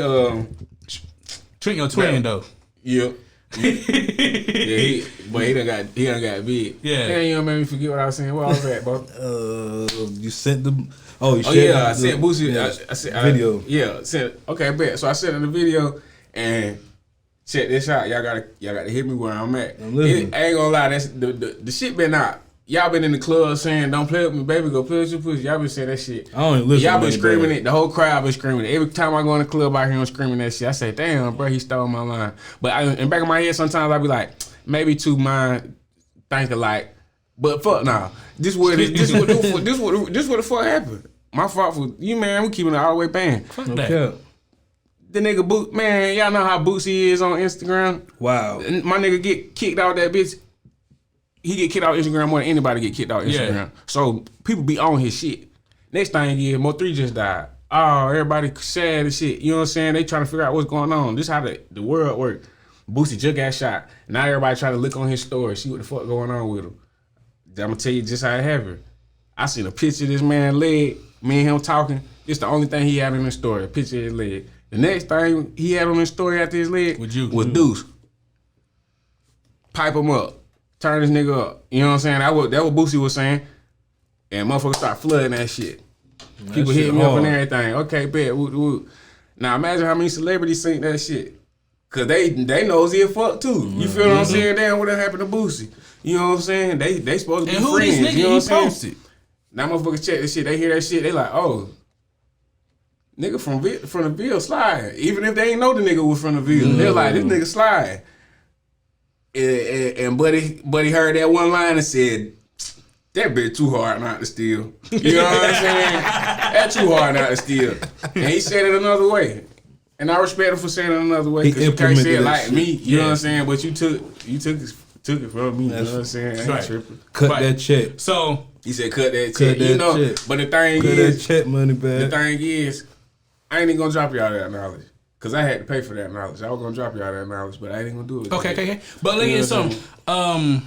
Trent your twin though. Yeah. He done got big. Yeah. Damn, you don't make me forget what I was saying. Where I was at, bro? You sent them. I sent Boosie. I sent video. Okay, bet. So I sent him the video and check this out. Y'all gotta hit me where I'm at. I ain't gonna lie. That's the shit been out. Y'all been in the club saying, "Don't play with me, baby. Go play with your pussy." Y'all been saying that shit. I don't even listen. Y'all been screaming it. The whole crowd been screaming it. Every time I go in the club out here, I'm screaming that shit. I say, "Damn, bro, he stole my line." But in the back of my head, sometimes I be like, maybe two minds think alike. But fuck nah. This what the fuck happened. My fault for you, man. We keeping it all the way banned. Fuck that. The nigga Boot, man. Y'all know how Bootsy is on Instagram. Wow. My nigga get kicked out that bitch. He get kicked out Instagram more than anybody get kicked out Instagram. Yeah. So people be on his shit. Next thing you hear, Mo3 just died. Oh, everybody sad and shit. You know what I'm saying? They trying to figure out what's going on. This is how the world works. Boosie just got shot. Now everybody trying to look on his story, see what the fuck going on with him. I'm gonna tell you just how it happened. I seen a picture of this man's leg. Me and him talking. It's the only thing he had in his story. A picture of his leg. The next thing he had on his story after his leg was Deuce. Pipe him up. Turn this nigga up. You know what I'm saying? That what Boosie was saying. And motherfuckers start flooding that shit. People hitting me up and everything. Okay, bet. Woo. Now imagine how many celebrities seen that shit. Cause they knows he a fuck too. You feel what I'm saying? Damn, what happened to Boosie? You know what I'm saying? They supposed to be friends. These niggas you know what I'm posted? Now motherfuckers check this shit. They hear that shit. They like, oh, nigga from the Ville slide. Even if they ain't know the nigga was from the Ville, they're like, this nigga slide. And buddy heard that one line and said, that bitch too hard not to steal. You know what I'm saying? That too hard not to steal. And he said it another way. And I respect him for saying it another way. Because you can't say it like me. You know what I'm saying? But you took took it from me. You know what I'm saying? I ain't tripping. Cut that check. So he said, cut that check. Check. But the thing is, that check money back. The thing is, I ain't even gonna drop y'all that knowledge. Cause I had to pay for that knowledge. I was gonna drop y'all that knowledge, but I ain't even gonna do it. Okay. But look at something.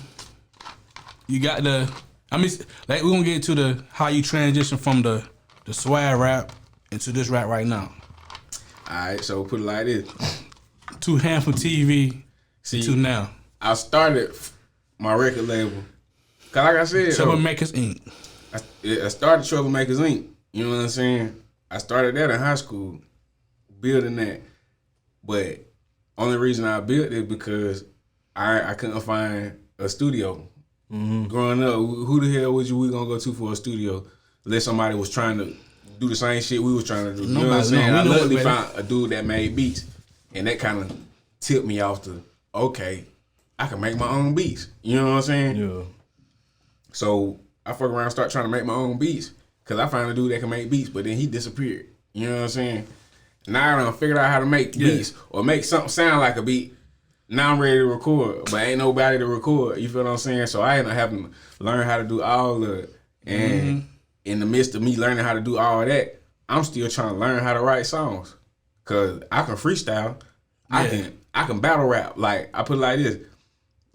You got the. I mean, like we're gonna get to the how you transition from the swag rap into this rap right now. Alright, so put it like this. To Handful TV to now. I started my record label. Cause like I said, Troublemakers Inc. I started Troublemakers Inc. You know what I'm saying? I started that in high school, building that. But only reason I built it because I couldn't find a studio. Mm-hmm. Growing up, who the hell was we gonna go to for a studio unless somebody was trying to do the same shit we was trying to do? You know what I'm saying? I luckily found a dude that made beats, and that kind of tipped me off to, okay, I can make my own beats. You know what I'm saying? Yeah. So I fuck around and start trying to make my own beats because I found a dude that can make beats, but then he disappeared. You know what I'm saying? Now I done figured out how to make beats or make something sound like a beat. Now I'm ready to record, but ain't nobody to record. You feel what I'm saying? So I ended up having to learn how to do all of it. And in the midst of me learning how to do all of that, I'm still trying to learn how to write songs. Cause I can freestyle. Yeah. I can battle rap. Like I put it like this.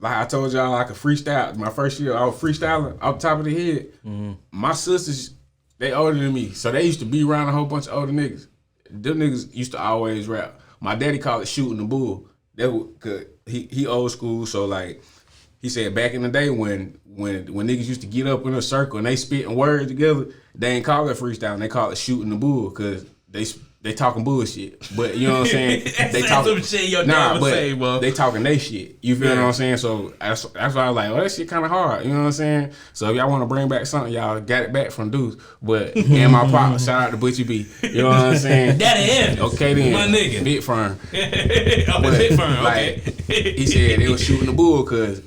Like I told y'all, I could freestyle. My first year, I was freestyling off the top of the head. Mm-hmm. My sisters, they older than me, so they used to be around a whole bunch of older niggas. Them niggas used to always rap. My daddy called it shooting the bull. That cause he old school, so like he said back in the day when niggas used to get up in a circle and they spitting words together, they ain't call it freestyling, they call it shooting the bull, cause they talking bullshit. But you know what I'm saying? They talking some shit your dad would say, bro. They talking they shit. You feel what I'm saying? So that's why I was like, oh, that shit kind of hard. You know what I'm saying? So if y'all want to bring back something, y'all got it back from Deuce. But and my partner, shout out to Butchie B. You know what I'm saying? That is. Okay then. My nigga. Big firm. Big firm. Okay. He said they was shooting the bull because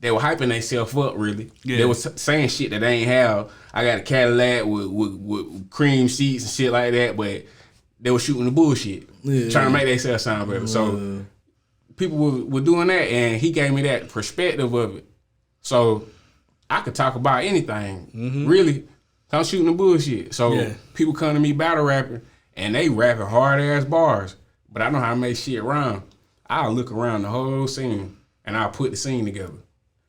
they were hyping themselves up, really. Yeah. They was saying shit that they ain't have. I got a Cadillac with cream seats and shit like that, but they were shooting the bullshit, trying to make themselves sound better. So people were doing that, and he gave me that perspective of it. So I could talk about anything, really. I'm shooting the bullshit. So people come to me battle rapping, and they rapping hard-ass bars, but I know how to make shit rhyme. I'll look around the whole scene, and I'll put the scene together.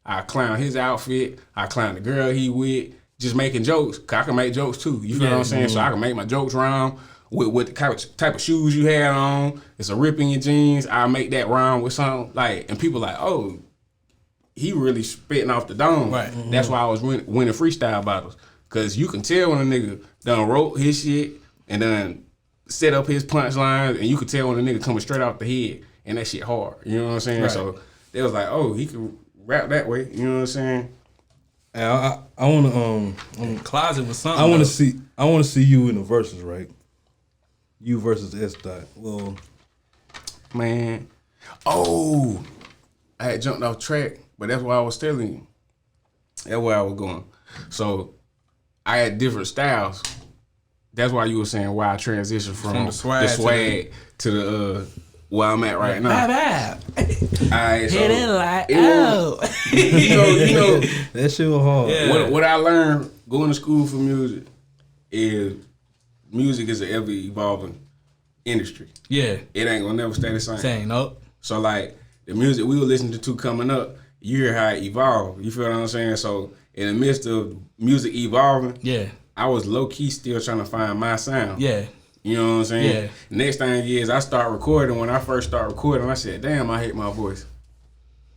I clown his outfit. I clown the girl he with, just making jokes, because I can make jokes, too. You feel what I'm saying? So I can make my jokes rhyme. With the type of shoes you had on, it's a rip in your jeans. I make that rhyme with something like, and people like, oh, he really spitting off the dome. Right. That's why I was winning freestyle battles, cause you can tell when a nigga done wrote his shit and done set up his punchlines, and you can tell when a nigga coming straight off the head, and that shit hard. You know what I'm saying? Right. So they was like, oh, he can rap that way. You know what I'm saying? I want to closet with something. I want to see you in the verses, right? You versus S. Well, man. Oh, I had jumped off track, but that's what I was telling you. That's where I was going. So I had different styles. That's why you were saying why I transitioned from the swag to the where I'm at right now. Alright, so it like oh. you know that shit was hard. Yeah. What I learned going to school for music is music is an ever evolving industry. Yeah. It ain't gonna never stay the same. Nope. So like the music we were listening to coming up, you hear how it evolved. You feel what I'm saying? So in the midst of music evolving, I was low key still trying to find my sound. Yeah. You know what I'm saying? Yeah. Next thing is I start recording. When I first start recording, I said, damn, I hate my voice.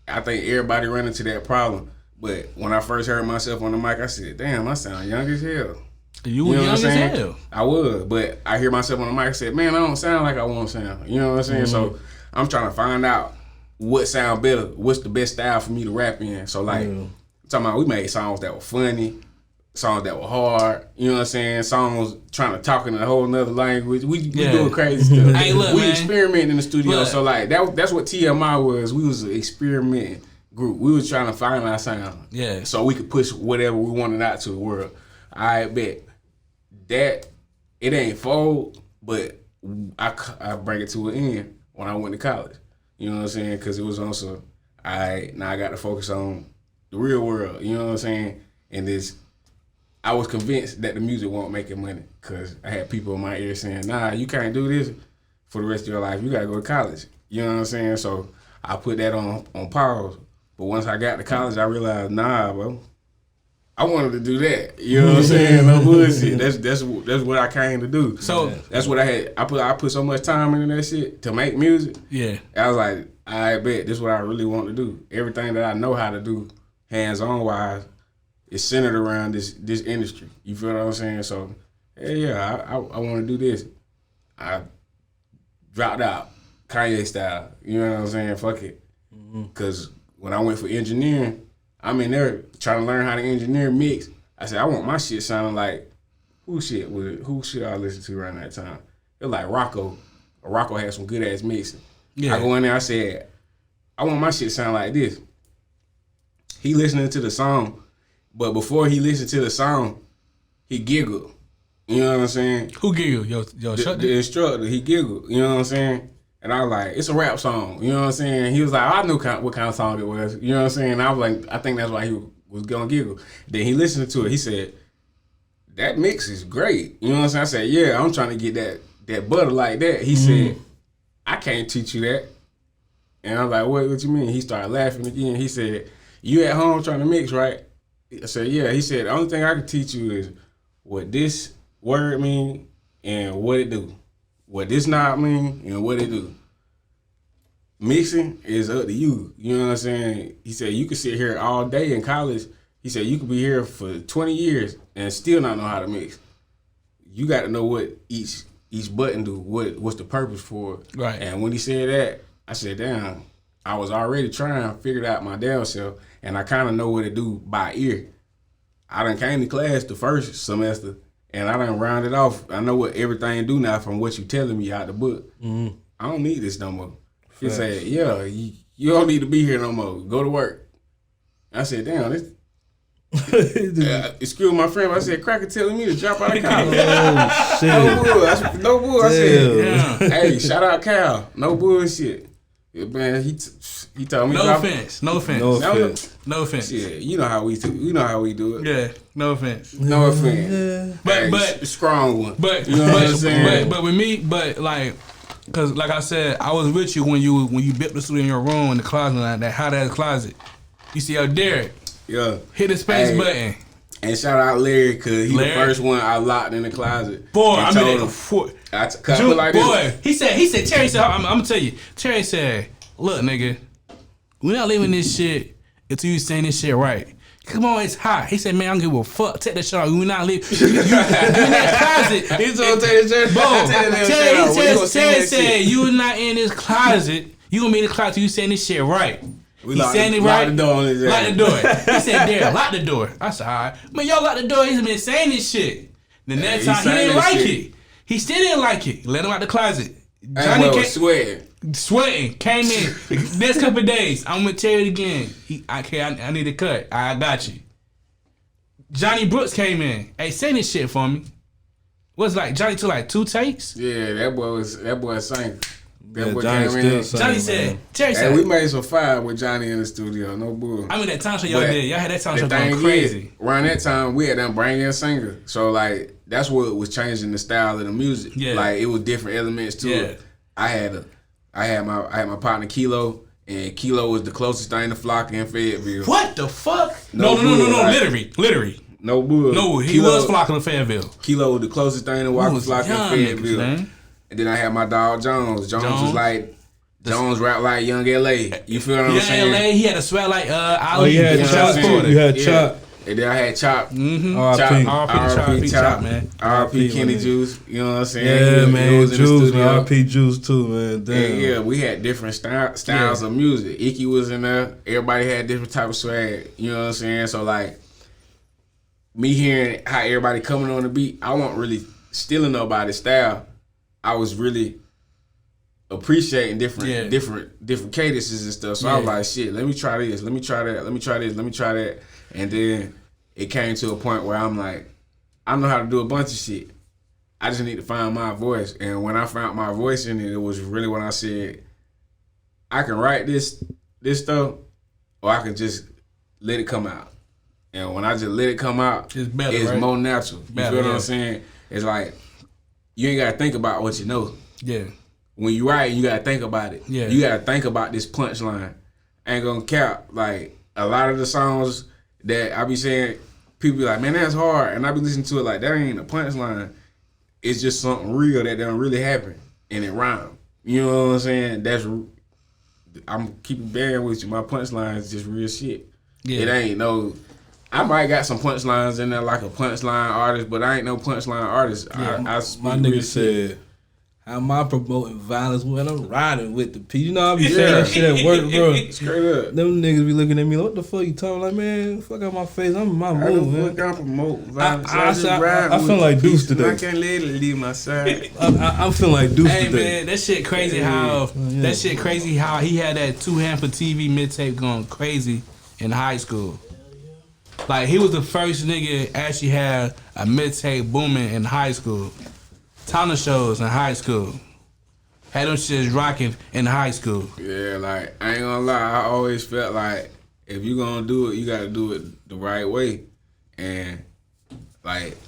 I think everybody ran into that problem. But when I first heard myself on the mic, I said, damn, I sound young as hell. You were young as hell. I was, but I hear myself on the mic. I said, man, I don't sound like I want to sound. You know what I'm saying? So I'm trying to find out what sound better. What's the best style for me to rap in? So like, talking about we made songs that were funny, songs that were hard. You know what I'm saying? Songs trying to talk in a whole nother language. We doing crazy stuff. Hey, look, we experimenting in the studio. Look. So like that's what TMI was. We was an experimenting group. We was trying to find our sound. Yeah. So we could push whatever we wanted out to the world. I bet that it ain't fold, but I bring it to an end when I went to college. You know what I'm saying? Because it was also, now I got to focus on the real world. You know what I'm saying? And I was convinced that the music won't make it money because I had people in my ear saying, nah, you can't do this for the rest of your life. You got to go to college. You know what I'm saying? So I put that on pause. But once I got to college, I realized, nah, bro, I wanted to do that. You know what I'm saying? No bullshit. That's what I came to do. So that's what I had. I put so much time into that shit to make music. Yeah. I was like, I bet this is what I really want to do. Everything that I know how to do, hands-on wise, is centered around this industry. You feel what I'm saying? So, I want to do this. I dropped out, Kanye style. You know what I'm saying? Fuck it. Because when I went for engineering, I'm in there trying to learn how to engineer mix. I said, I want my shit sounding like, who should I listen to around that time? It was like Rocco. Rocco had some good ass mixing. Yeah. I go in there, I said, I want my shit to sound like this. He listening to the song, but before he listened to the song, he giggled. You know what I'm saying? Who giggled? The instructor, he giggled. You know what I'm saying? And I was like, it's a rap song. You know what I'm saying? He was like, I knew what kind of song it was. You know what I'm saying? And I was like, I think that's why he was going to giggle. Then he listened to it. He said, that mix is great. You know what I'm saying? I said, yeah, I'm trying to get that butter like that. He said, I can't teach you that. And I was like, what you mean? He started laughing again. He said, you at home trying to mix, right? I said, yeah. He said, the only thing I can teach you is what this word mean and what it do. What this knob mean and what it do. Mixing is up to you. You know what I'm saying? He said, you could sit here all day in college. He said, you could be here for 20 years and still not know how to mix. You got to know what each button do, what's the purpose for it. Right. And when he said that, I said, damn, I was already trying to figure it out my damn self, and I kind of know what it do by ear. I done came to class the first semester, and I done rounded off. I know what everything do now from what you telling me out the book. I don't need this no more. He said, yeah, you don't need to be here no more. Go to work. I said, damn, this... excuse my friend, I said, Cracker telling me to drop out of college. Oh, shit. No bull. I said, hey, shout out Cal. No bullshit. Man, he told me. No offense. Yeah, you know how we do it. Yeah, no offense. No offense. But strong one. But you know what I'm saying? But with me, like, cause like I said, I was with you when you built the studio in your room in the closet like that. How that closet? You see how Derek? Yeah. Hit the space button. And shout out Larry, cause he the first one I locked in the closet. Boy, I mean, he said, Terry said, I'm gonna tell you. Terry said, look, nigga, we're not leaving this shit until you saying this shit right. Come on, it's hot. He said, man, I don't give a fuck. Take that shit off. We're not leaving. You in that closet. He's gonna take this shit off. Terry said, you not in this closet. You gonna be in the closet till you saying this shit right. He saying it right. Lock the door on his ass. Lock the door. He said, there, lock the door. I said, all right. Man, y'all lock the door. He's been saying this shit. The next time, he didn't like it. He still didn't like it. Let him out the closet. Johnny came sweating. Came in. Next couple of days, I'm gonna tell you again. I need a cut. I got you. Johnny Brooks came in. Hey, say this shit for me. What's like Johnny took like 2 takes? Yeah, that boy sang. Johnny said, Terry said, hey, we made some fire with Johnny in the studio. No bull. I mean, that time show y'all did. Y'all had that time show going crazy. Around that time, we had them bring in singer. So like that's what was changing the style of the music. Yeah. Like it was different elements to it. I had my partner Kilo, and Kilo was the closest thing to Flocka in Fayetteville. What the fuck? No. Literally. No bull. No, he was Flocka in Fayetteville. Kilo was the closest thing to Flocka in Fayetteville. Niggas, and then I had my dog Jones. Jones was like, Jones rap like Young LA. You feel what I'm saying? Young LA, he had a sweat like Ali. You had Chop too. You had Chop. And then I had Chop. R.P. Chop, man. R.P. Kenny Juice. You know what I'm saying? Yeah, man. Juice, R.P. Juice too, man. Damn. Yeah, we had different styles of music. Icky was in there. Everybody had different type of swag. You know what I'm saying? So like, me hearing how everybody coming on the beat, I wasn't really stealing nobody's style. I was really appreciating different cadences and stuff. So I was like, shit, let me try this, let me try that. And then it came to a point where I'm like, I know how to do a bunch of shit. I just need to find my voice. And when I found my voice in it, it was really when I said, I can write this stuff or I can just let it come out. And when I just let it come out, it's better, it's right? more natural. You feel what I'm saying? It's like you ain't gotta think about what you know. Yeah. When you write, you gotta think about it. Yeah. You gotta think about this punchline. Ain't gonna cap. Like a lot of the songs that I be saying, people be like, man, that's hard. And I be listening to it like, that ain't a punchline. It's just something real that don't really happen. And it rhyme. You know what I'm saying? I'm keeping bearing with you. My punchline is just real shit. Yeah. It ain't no, I might got some punchlines in there like a punchline artist, but I ain't no punchline artist. Yeah, my nigga said, how am I promoting violence when I'm riding with the P? You know I be saying that shit at work, bro. Straight up. Them niggas be looking at me like, what the fuck you talking? Like, man, fuck out my face. I'm in my mood, man. I promote violence. I feel like Deuce today. I can't let it leave my side. I'm feeling like Deuce today. Hey, man, that shit crazy how he had that 2 Hand for TV mixtape going crazy in high school. Like, he was the first nigga actually had a mixtape booming in high school. Talent shows in high school. Had them shits rocking in high school. Yeah, like, I ain't gonna lie, I always felt like if you gonna do it, you gotta do it the right way. And, like,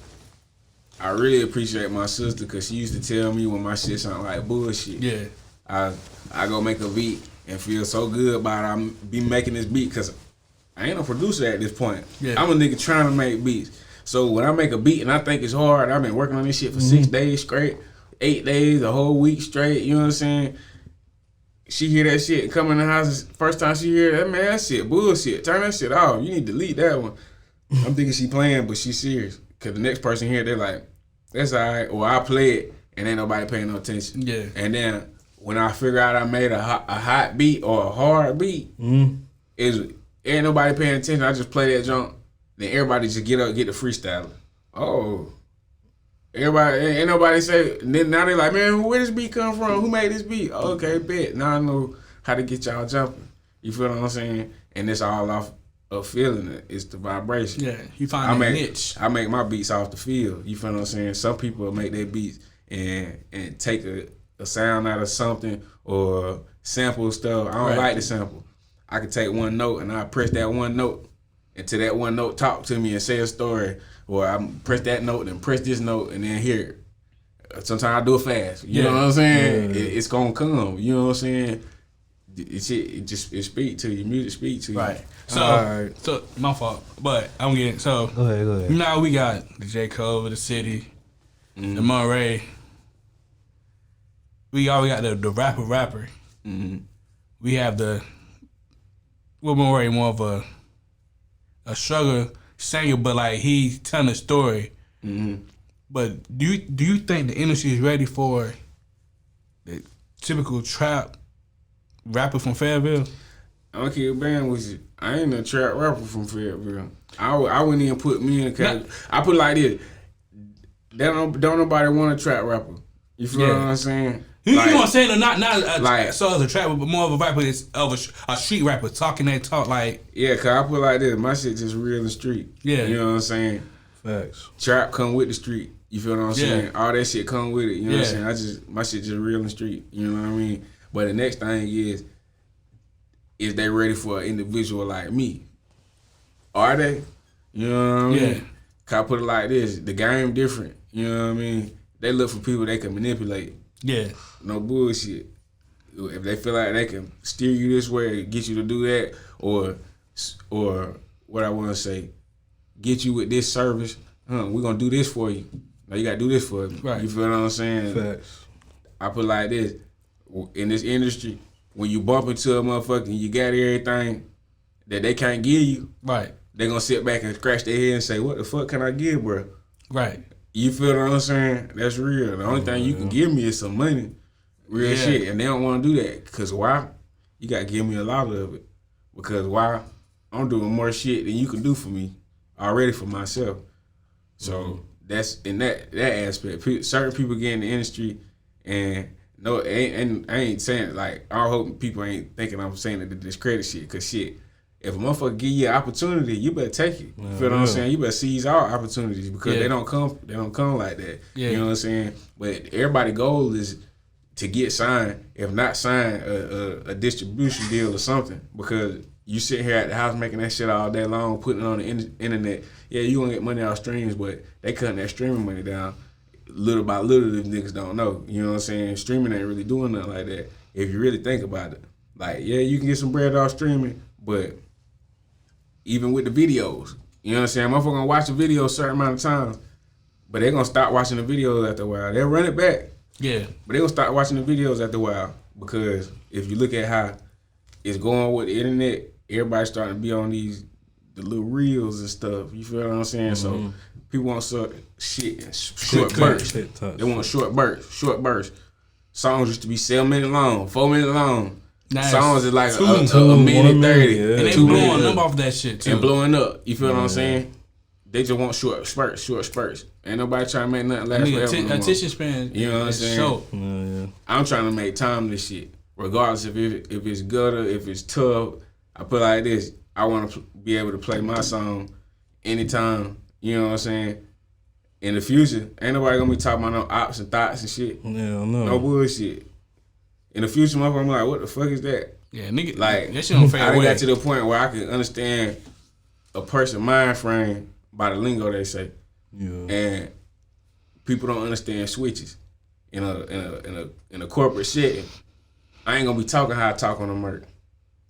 I really appreciate my sister because she used to tell me when my shit sound like bullshit. Yeah. I go make a beat and feel so good about it. I be making this beat because I ain't no producer at this point. Yeah. I'm a nigga trying to make beats. So when I make a beat and I think it's hard, I've been working on this shit for 6 days straight, 8 days, a whole week straight, you know what I'm saying? She hear that shit, come in the house, first time she hear that, man, that shit bullshit. Turn that shit off. You need to delete that one. I'm thinking she playing, but she serious. Because the next person here, they're like, that's all right. Or I play it and ain't nobody paying no attention. Yeah. And then when I figure out I made a hot beat or a hard beat, ain't nobody paying attention. I just play that junk. Then everybody just get up, get the freestyler. Oh. Everybody, ain't nobody say, then now they like, man, where this beat come from? Who made this beat? Oh, okay, bet. Now I know how to get y'all jumping. You feel what I'm saying? And it's all off of feeling it. It's the vibration. Yeah, you find a niche. I make my beats off the feel. You feel what I'm saying? Some people make their beats and take a sound out of something or sample stuff. I don't like the sample. I can take one note and I press that one note until that one note talk to me and say a story. Or I press that note and press this note and then hear it. Sometimes I do it fast. You know what I'm saying? It's gonna come. You know what I'm saying? It speak to you. Music speak to you. Right. So my fault. But I'm getting Go ahead. Now we got the J. Cole, the City, the Murray. We got the rapper. We have the Murray more of a struggle singer, but like he's telling a story. But do you think the industry is ready for the typical trap rapper from Fayetteville? I'm gonna keep being with you. I ain't a trap rapper from Fayetteville. I wouldn't even put me in the category. I put it like this. Don't nobody want a trap rapper. You feel what I'm saying? You know what I'm saying? Not so as a trapper, but more of a rapper that's of a street rapper talking that talk like. Yeah, cause I put it like this. My shit just real in the street. Yeah. You know what I'm saying? Facts. Trap come with the street. You feel what I'm saying? All that shit come with it. You know what I'm saying? My shit just real in the street. You know what I mean? But the next thing is they ready for an individual like me? Are they? You know what I mean? Yeah. Cause I put it like this. The game different. You know what I mean? They look for people they can manipulate. Yeah. No bullshit. If they feel like they can steer you this way, get you to do that, or what I want to say, get you with this service, we're going to do this for you. Now you got to do this for me. Right. You feel what I'm saying? Facts. I put it like this. In this industry, when you bump into a motherfucker and you got everything that they can't give you, right? They going to sit back and scratch their head and say, what the fuck can I give, bro? Right. You feel what I'm saying? That's real. The only thing you can give me is some money. Real shit. And they don't want to do that. Because why? You got to give me a lot of it. Because why? I'm doing more shit than you can do for me already for myself. So that's in that aspect. Certain people get in the industry and I ain't saying it like, I hope people ain't thinking I'm saying it to discredit shit. Because shit, if a motherfucker give you an opportunity, you better take it. You feel what I'm saying? You better seize all opportunities because they don't come like that. Yeah. You know what I'm saying? But everybody's goal is to get signed, if not signed, a distribution deal or something. Because you sit here at the house making that shit all day long, putting it on the internet. Yeah, you gonna get money off streams, but they cutting that streaming money down little by little. If niggas don't know, you know what I'm saying? Streaming ain't really doing nothing like that. If you really think about it, like yeah, you can get some bread off streaming, but even with the videos, you know what I'm saying? Motherfucker gonna watch the video a certain amount of times, but they gonna stop watching the videos after a while. They'll run it back. Yeah. But they gonna start watching the videos after a while because if you look at how it's going with the internet, everybody's starting to be on the little reels and stuff. You feel what I'm saying? Mm-hmm. So people want short bursts. They want short bursts. Songs used to be 7 minutes long, 4 minutes long. Nice. Songs is like a minute 30. Yeah. And they blowing up off that shit too. And blowing up. You feel what I'm saying? They just want short spurts. Ain't nobody trying to make nothing last forever. Attention span. You know what I'm saying? I'm trying to make time to this shit. Regardless if it's gutter, if it's tough. I put it like this. I want to be able to play my song anytime. You know what I'm saying? In the future, ain't nobody gonna be talking about no ops and thoughts and shit. Yeah, no bullshit. In the future, motherfucker, I'm like, what the fuck is that? Yeah, nigga, like that shit don't fade away. I got to the point where I can understand a person's mind frame by the lingo they say. Yeah. And people don't understand switches in a corporate setting. I ain't gonna be talking how I talk on the MURC.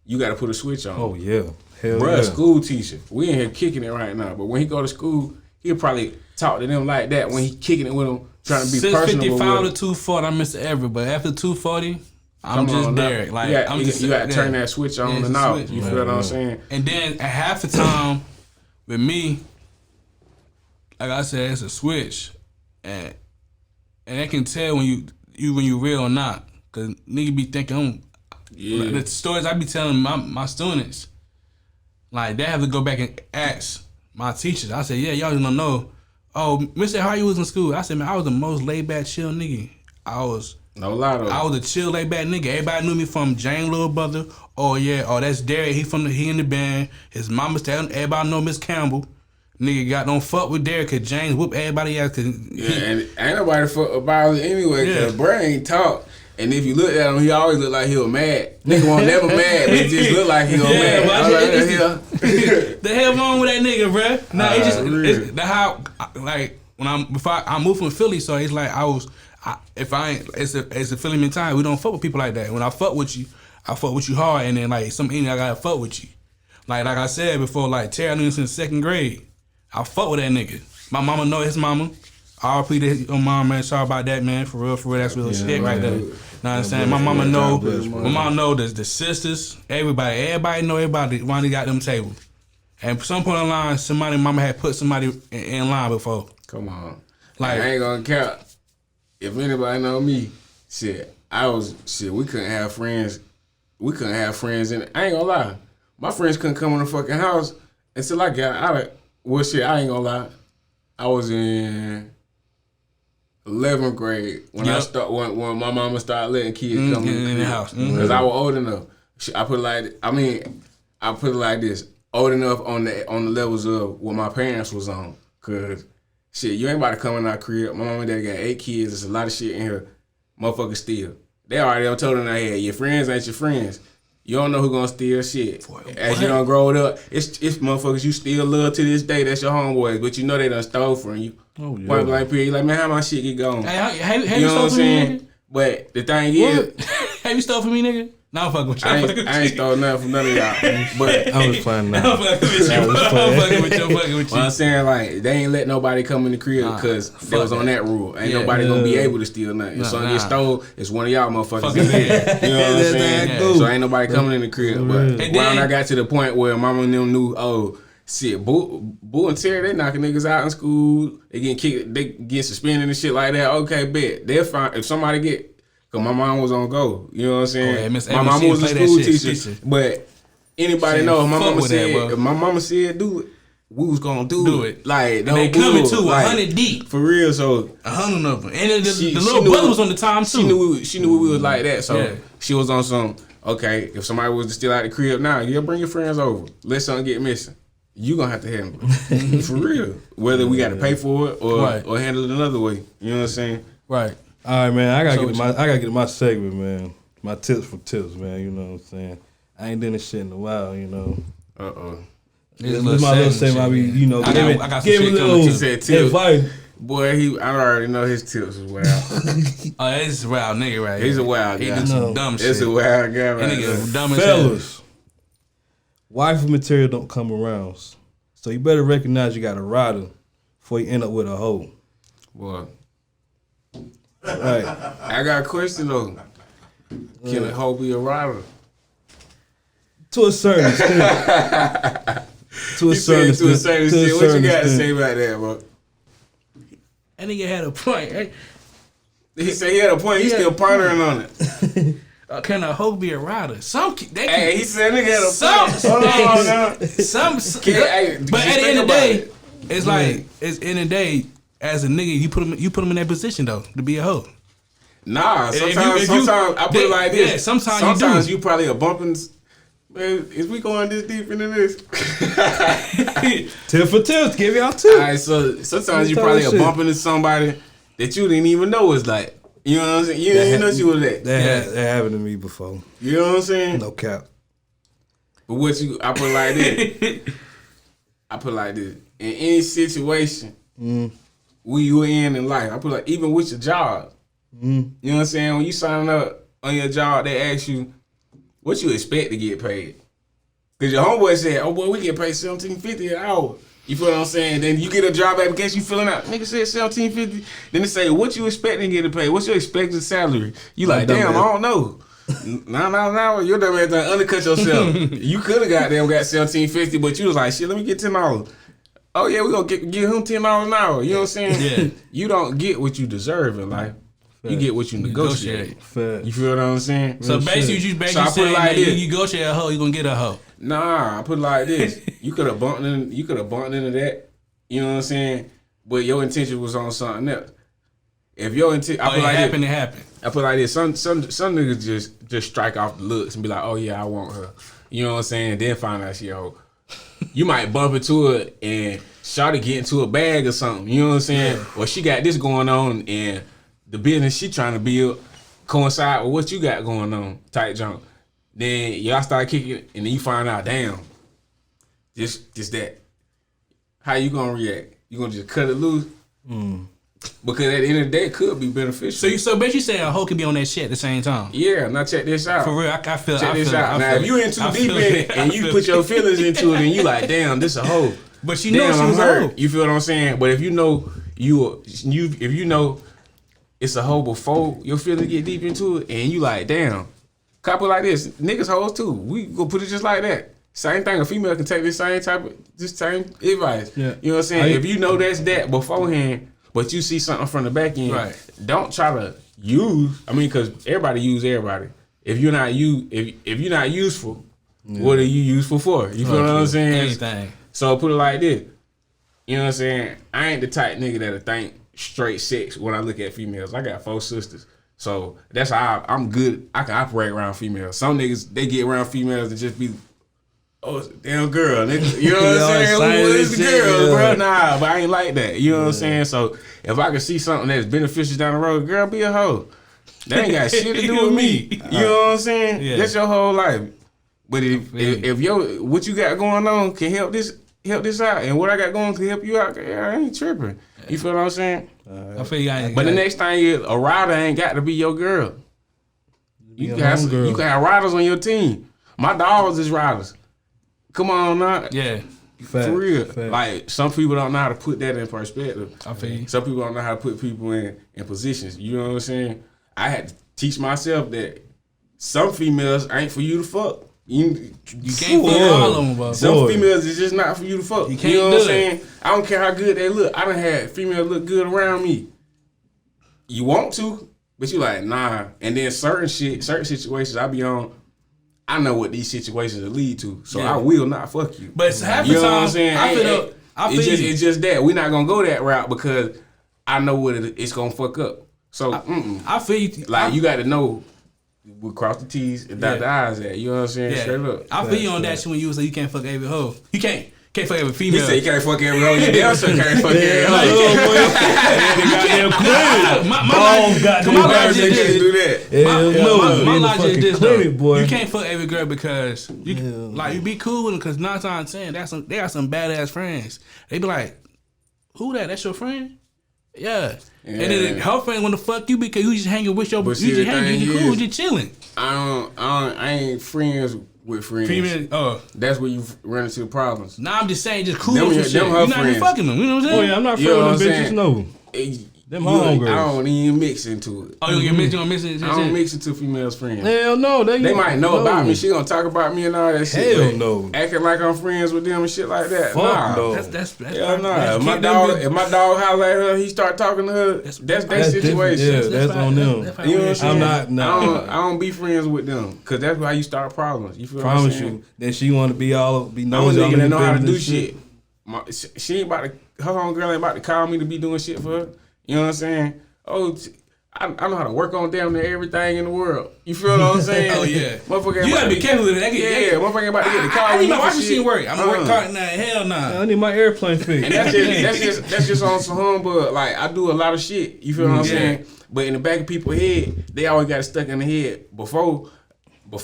You gotta put a switch on. Oh yeah. Hell bruh, yeah. School teacher. We in here kicking it right now. But when he go to school, he'll probably talk to them like that when he kicking it with them, trying to be personal. 655 to 240, I'm Mr. Every, but after 240, I'm just Derek. Like you got to turn that switch on and off. You feel what I'm saying? And then at half the time with me, like I said, it's a switch, and I can tell when you real or not, cause nigga be thinking like the stories I be telling my students, like they have to go back and ask my teachers. I said, yeah, y'all don't know. Oh, Mr. How you was in school? I said, man, I was the most laid back, chill nigga. I was a chill, laid back nigga. Everybody knew me from James' little brother. Oh yeah, that's Derek. He in the band. His mama's telling everybody know Miss Campbell. Nigga don't fuck with Derek cause James whoop everybody else. And ain't nobody fuck about it anyway cause bro ain't talk. And if you look at him, he always look like he was mad. Nigga won't never mad, but he just look like he was mad. The hell wrong with that nigga, bruh? Nah, it's how like when I moved from Philly, so it's like it's a Philly mentality. We don't fuck with people like that. When I fuck with you hard, and then like some I gotta fuck with you. Like I said before, like Terry I knew since 2nd grade. I fuck with that nigga. My mama know his mama. R.P. to his mom, man. Sorry about that, man. For real, that's real shit right there. Know what I'm saying? My mama know. My mom know the sisters. Everybody know everybody. Why they got them tables. And at some point in line, mama had put somebody in line before. Come on. Like I ain't gonna count. If anybody know me, we couldn't have friends. We couldn't have friends in it. I ain't gonna lie. My friends couldn't come in the fucking house until I got out of I ain't gonna lie. I was in 11th grade when when my mama started letting kids come in the house because I was old enough. I put it like this: old enough on the levels of what my parents was on. Cause shit, you ain't about to come in our crib. My mama and dad got 8 kids. There's a lot of shit in here. Motherfuckers steal. They already told them that your friends ain't your friends. You don't know who gonna steal shit. As you done growed up, it's motherfuckers you still love to this day. That's your homeboys, but you know they done stole from you. Oh yeah. Point blank period. You like, man, how my shit get gone? Hey, have you know what I'm saying? Me, but the thing is, have you stole from me, nigga? No, I'm fucking with you. I ain't stole nothing from none of y'all. But I was playing now. I'm fucking with you. Well, I'm saying like they ain't let nobody come in the crib because they was on that rule. Ain't nobody gonna be able to steal nothing. If something gets stole, it's one of y'all motherfuckers in there. You know what I'm saying? So ain't nobody coming in the crib. But when I got to the point where mama and them knew, shit, Boo and Terry, they knocking niggas out in school. They getting kicked, they get suspended and shit like that. Okay, bet. They're fine. If somebody get, cause my mom was on go. You know what I'm saying? My mama was a school teacher. But anybody know if my mama said do it, we was gonna do it. Like they coming to 100 deep. For real, so 100 of them. And the little brother was on the time too. She knew we was like that. So she was on some, okay, if somebody was to steal out the crib now, you'll bring your friends over. Let something get missing. You gonna have to handle it. For real. Whether we gotta pay for it or handle it another way. You know what I'm saying? Right. All right, man. I gotta get to my segment, man. My tips for tips, man. You know what I'm saying? I ain't done this shit in a while, you know. This is my little segment. I be, you know, I got some shit coming too. Said advice. Boy, I already know his tips was wild. Oh, he's a wild nigga right here. He's a wild guy. He do some dumb shit. He's a wild guy right here. Nigga dumb as Fellas, wife material don't come around. So you better recognize you got a rider before you end up with a hoe. Boy. Right. I got a question though. Can a hoe be a rider? To a certain extent. To a certain extent. What you got to say about that, bro? That nigga had a point. Right? He said he had a point. He's still pondering on it. Can a hoe be a rider? He said nigga had a point. Hold on. But at the end of the day, it's like end of the day, as a nigga, you put him in that position though to be a hoe. Nah, sometimes I put it like this. Yeah, sometimes you probably a bumping. Man, is we going this deep into this? Tip for tips, give y'all tips. Alright, so sometimes you probably a bumping into somebody that you didn't even know was like. You know what I'm saying? You didn't know she was that. That happened to me before. You know what I'm saying? No cap. But I put it like this. I put it like this. In any situation where you in life, I put like even with your job. You know what I'm saying? When you sign up on your job, they ask you what you expect to get paid. Cause your homeboy said, "Oh boy, we get paid $17.50 an hour." You feel what I'm saying? Then you get a job application, you filling out. Nigga said $17.50. Then they say, "What you expecting to get paid? What's your expected salary?" You like, damn, I don't know. No, you're dumb ass done undercut yourself. You could have got $17.50, but you was like, shit, let me get $10. Oh yeah, we gonna give him $10 an hour. You know what I'm saying? Yeah. You don't get what you deserve in life. You get what you negotiate. You feel what I'm saying? So basically, you saying like you negotiate a hoe, you gonna get a hoe. Nah, I put it like this. You could have bumped into that. You know what I'm saying? But your intention was on something else. If your intention, it happened. I put it like this. Some niggas just strike off the looks and be like, oh yeah, I want her. You know what I'm saying? Then find out she a hoe. You might bump into her and shawty get into a bag or something. You know what I'm saying? Yeah. Or she got this going on and the business she trying to build coincide with what you got going on, type junk. Then y'all start kicking, and then you find out, damn, just that. How you gonna react? You gonna just cut it loose? Because at the end of the day, it could be beneficial. So basically, you saying a hoe can be on that shit at the same time? Yeah. Now check this out. For real, I feel. Check this out. Now if you in too deep in it and you put your feelings into it, and you like, damn, this a hoe. But she knows she was a hoe. You feel what I'm saying? But if you know if you know. It's a hoe before your feelings get deep into it, and you like, damn. Couple like this, niggas hoes too. We go put it just like that. Same thing. A female can take this same advice. Yeah. You know what I'm saying? If you know that's that beforehand, but you see something from the back end, right. Don't try to use. I mean, because everybody use everybody. If you're not if you're not useful, what are you useful for? You feel what I'm saying? Anything. So put it like this. You know what I'm saying? I ain't the type nigga that'll think straight sex when I look at females. I got 4 sisters. So that's how I'm good. I can operate around females. Some niggas, they get around females and just be, oh, it's a damn girl, nigga. You know what I'm saying? Who is the girl, bro? Nah, but I ain't like that. You know what I'm saying? So if I can see something that's beneficial down the road, girl, be a hoe. That ain't got shit to do with me. You know what I'm saying? Yeah. That's your whole life. But if what you got going on can help this out, and what I got going can help you out, I ain't tripping. You feel what I'm saying? I feel you. But the next thing a rider ain't got to be your girl. You can have riders on your team. My dogs is riders. Come on now. Yeah. For real. Like some people don't know how to put that in perspective. I feel you. Some people don't know how to put people in positions. You know what I'm saying? I had to teach myself that some females ain't for you to fuck. You can't fuck all of them, bro. Some females is just not for you to fuck. You can't know do what I'm saying? I don't care how good they look. I done had females look good around me. You want to, but you like, nah. And then certain situations I be on, I know what these situations will lead to. So I will not fuck you. But half the time, what I'm saying? It's just that. We're not going to go that route because I know what it's going to fuck up. So, I feel you. Like, you got to know. We cross the T's and dot the I's at. You know what I'm saying? Yeah. Straight up. I feel you on that shit when you say you can't fuck every hoe. You can't Can't fuck every female. He said you can't fuck every hoe. You damn sure can't fuck every hoe. My logic is this, though. You can't fuck every girl because you be cool with them because 9 times 10 they got some badass friends. They be like, who that? That's your friend? Yeah. And then her friend want to fuck you because you just hanging with your, you just hanging, you cool, you just chilling. I ain't friends with friends. That's where you run into problems. Nah, I'm just saying, just cool with shit. You're not even fucking them. You know what I'm saying? Oh yeah, I'm not friends with them bitches. No. Them homegirls. I don't even mix into it. Oh, you get mixed? You don't mix into I don't mix into females' friends. Hell no. They might know about me. She gonna talk about me and all that shit. Hell no. Acting like I'm friends with them and shit like that. Fuck no. That's hell nah. If my dog holler at her, he start talking to her. That's their situation. Yeah, that's on them. You know what I'm saying? I don't be friends with them because that's how you start problems. You feel promise what I'm saying? you. Then she want to be nosy. I'm a nigga that know how to do shit. She ain't about to. Her homegirl ain't about to call me to be doing shit for her. You know what I'm saying? Oh, I know how to work on damn near everything in the world. You feel what I'm saying? Oh yeah, motherfucker. You gotta be careful with it. Yeah, motherfucker about to get the call. I need my washing machine work. I'm gonna work hard now. Hell nah. I need my airplane fixed. And that's just on some humbug. Like I do a lot of shit. You feel what I'm saying? But in the back of people's head, they always got it stuck in the head. Before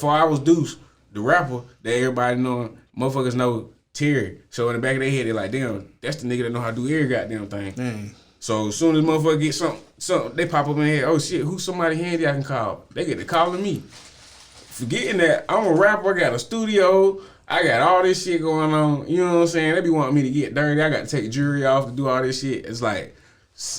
I was Deuce, the rapper that everybody know, motherfuckers know Terry. So in the back of their head, they like, damn, that's the nigga that know how to do every goddamn thing. Dang. So as soon as motherfucker get something, they pop up in their head, oh shit, who's somebody handy I can call? They get to calling me. Forgetting that I'm a rapper, I got a studio, I got all this shit going on, you know what I'm saying? They be wanting me to get dirty, I got to take jewelry off to do all this shit. It's like,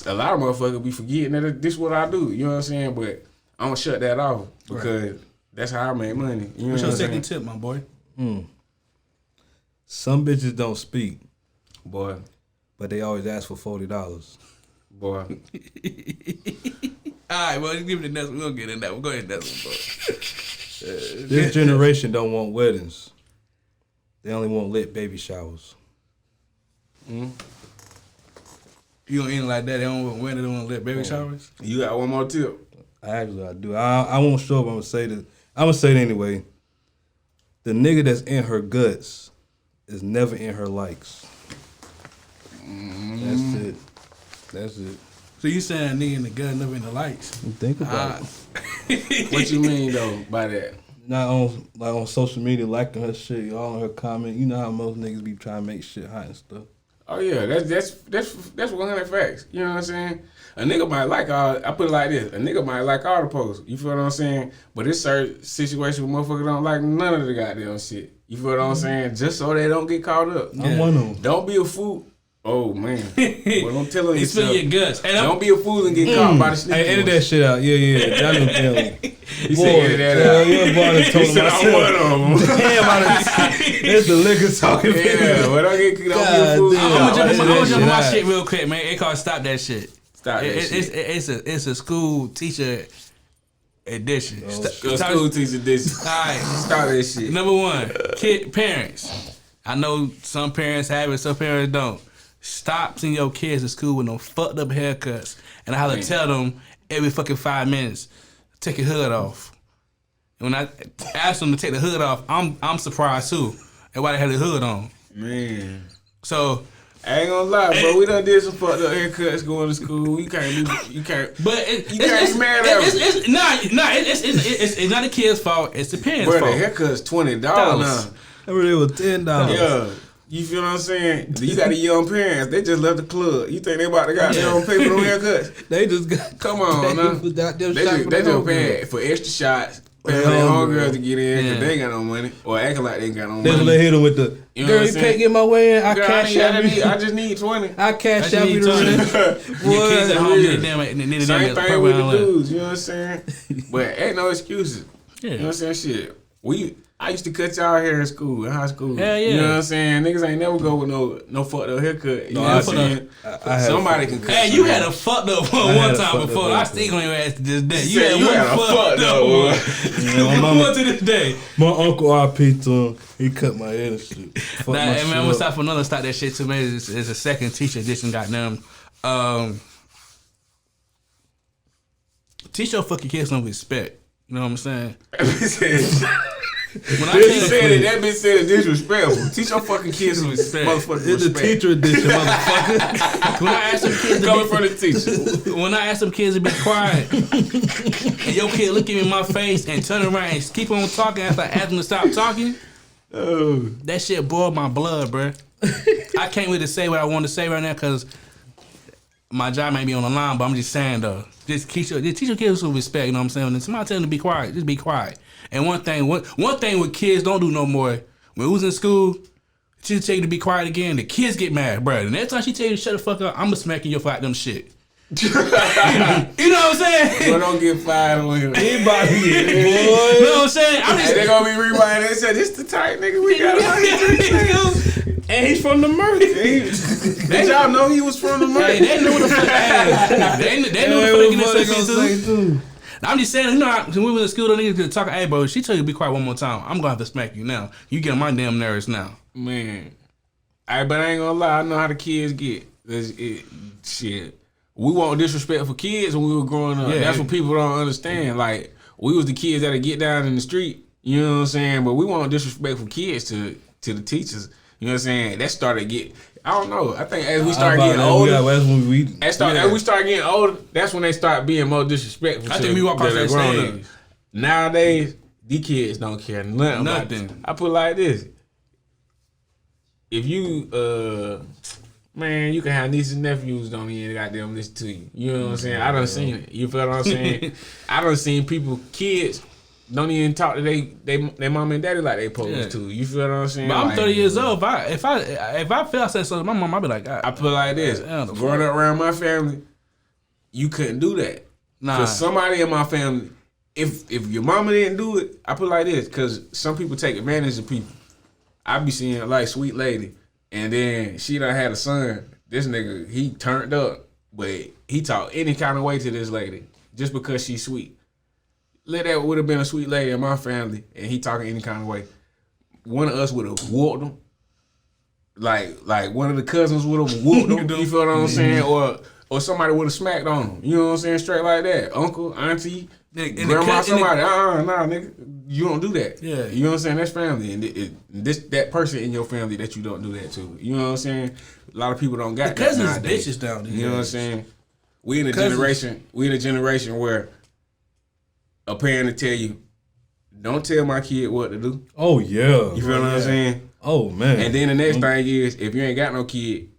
a lot of motherfuckers be forgetting that this is what I do, you know what I'm saying? But I'm going to shut that off because that's how I make money. You know What's what your second saying? tip, my boy? Some bitches don't speak, Boy. but they always ask for $40. Boy. All right, well, let's give it the next one. We'll get in that one. Go ahead, next one, bro. This generation don't want weddings. They only want lit baby showers. You gonna end like that? They don't want weddings, they don't want lit baby showers? You got one more tip? I do. I won't show up. I'm gonna say this. I'm gonna say it anyway. The nigga that's in her guts is never in her likes. That's it. So you saying a nigga in the gut, never in the lights? Think about it. What you mean though by that? Not on social media, liking her shit, all on her comment. You know how most niggas be trying to make shit hot and stuff. Oh yeah, that's 100 facts. You know what I'm saying? A nigga might like I put it like this. A nigga might like all the posts. You feel what I'm saying? But it's certain situation where motherfuckers don't like none of the goddamn shit. You feel what I'm saying? Just so they don't get caught up. I'm one of them. Don't be a fool. Oh man, well, don't tell it's yourself. your guts. And don't be a fool and get caught by the sneaky. Hey, edit that shit out. Yeah. Y'all know tell me. He said edit that out. Yeah, boy, told he said I'm one of them. Damn, it's the liquor talking. Yeah, but don't be a fool. I'm gonna jump on my shit real quick, man. It called Stop That Shit. Stop that shit. It's a school teacher edition. School teacher edition. All right, stop that shit. Number 1, parents. I know some parents have it, some parents don't. Stop sending your kids to school with no fucked up haircuts. And I have to tell them every fucking 5 minutes, take your hood off. And when I ask them to take the hood off, I'm surprised too at why they have the hood on. Man. So I ain't gonna lie, bro. We done did some fucked up haircuts going to school. You can't be mad at it's not the kid's fault. It's the parents' fault. Bro, the haircut's $20 now. That really was $10. Yeah. You feel what I'm saying? You got the young parents. They just left the club. You think they about to goddamn pay for them haircuts? They just got. Come on, man. They just paying for extra shots. Paying for their homegirls to get in because they ain't got no money. Or acting like they ain't got no money. They hit them with the, girl, you can't get my way in. I just need 20. I cash out you the rent. Your kids at home, same thing with the dudes. You know what I'm saying? But ain't no excuses. You know what I'm saying? Shit. I used to cut y'all hair in school, in high school. Hell yeah. You know what I'm saying? Niggas ain't never go with no fucked up haircut. You know what I'm saying? Somebody can cut. Hey, you had a fucked up one time before. I still gonna ask to this day. You had a fucked up one. One to this day. My uncle RP to him, he cut my hair and shit. Nah, man, I'm gonna stop for another stop that shit too, man. It's a second teacher edition, goddamn. Teach your fucking kids some respect. You know what I'm saying? When I said it, that bitch said it disrespectful. Teach your fucking kids some respect. Motherfucking it's respect. the teacher edition, motherfucker. When I ask some kids coming from the teacher. When I ask some kids to be quiet, and your kid look at me in my face and turn around and keep on talking after I ask them to stop talking, that shit boiled my blood, bro. I can't really say what I want to say right now because my job may be on the line, but I'm just saying though, just teach your kids some respect. You know what I'm saying? When somebody tell them to be quiet, just be quiet. And one thing with kids don't do no more. When we was in school, she tell you to be quiet again. The kids get mad, bro. And next time she tell you to shut the fuck up, I'ma smacking your fuck them shit. You know what I'm saying? But don't get fired on him. Anybody, boy. You know what I'm saying? They gonna be rewinding and say, "This the type nigga we got." And he's from the MURC. Did y'all know he was from the MURC? Hey, they knew what the fuck. They knew what the fuck they gonna say too. I'm just saying, you know, when we was in school, the niggas could talk. Hey, bro, she tell you to be quiet one more time, I'm gonna have to smack you now. You get on my damn nerves now, man. But I ain't gonna lie, I know how the kids get. Shit. We want disrespect for kids when we were growing up. Yeah, that's what people don't understand. Like, we was the kids that'd get down in the street, you know what I'm saying? But we want disrespect for kids to the teachers. You know what I'm saying? That started I don't know. I think as we start getting older, as we start getting older, that's when they start being more disrespectful. I think we walk off that stage. Nowadays, these kids don't care nothing. About this. I put it like this. If you, man, you can have nieces and nephews don't even goddamn listen to you. You know what I'm saying? I done seen it. You feel what I'm saying? I done seen kids don't even talk to they mom and daddy like they supposed to. You feel what I'm saying? But I'm 30 years old. If I feel I said something to my mom, I'd be like, I put it like this. Growing up around my family, you couldn't do that. Nah. Cause somebody in my family, if your mama didn't do it, I put it like this. Cause some people take advantage of people. I be seeing like sweet lady, and then she done had a son. This nigga, he turned up, but he talk any kind of way to this lady just because she's sweet. That would have been a sweet lady in my family, and he talking any kind of way. One of us would have whooped him. Like one of the cousins would have whooped him. You feel what I'm saying? Or somebody would have smacked on him. You know what I'm saying? Straight like that. Uncle, auntie, grandma, somebody. Nah, nigga, you don't do that. Yeah. You know what I'm saying? That's family, and that person in your family that you don't do that to. You know what I'm saying? A lot of people don't got the that cousins nowadays. Bitches down there. You know what I'm saying? We in a generation where a parent to tell you, don't tell my kid what to do. Oh, yeah. You feel what I'm saying? Oh, man. And then the next thing is, if you ain't got no kid,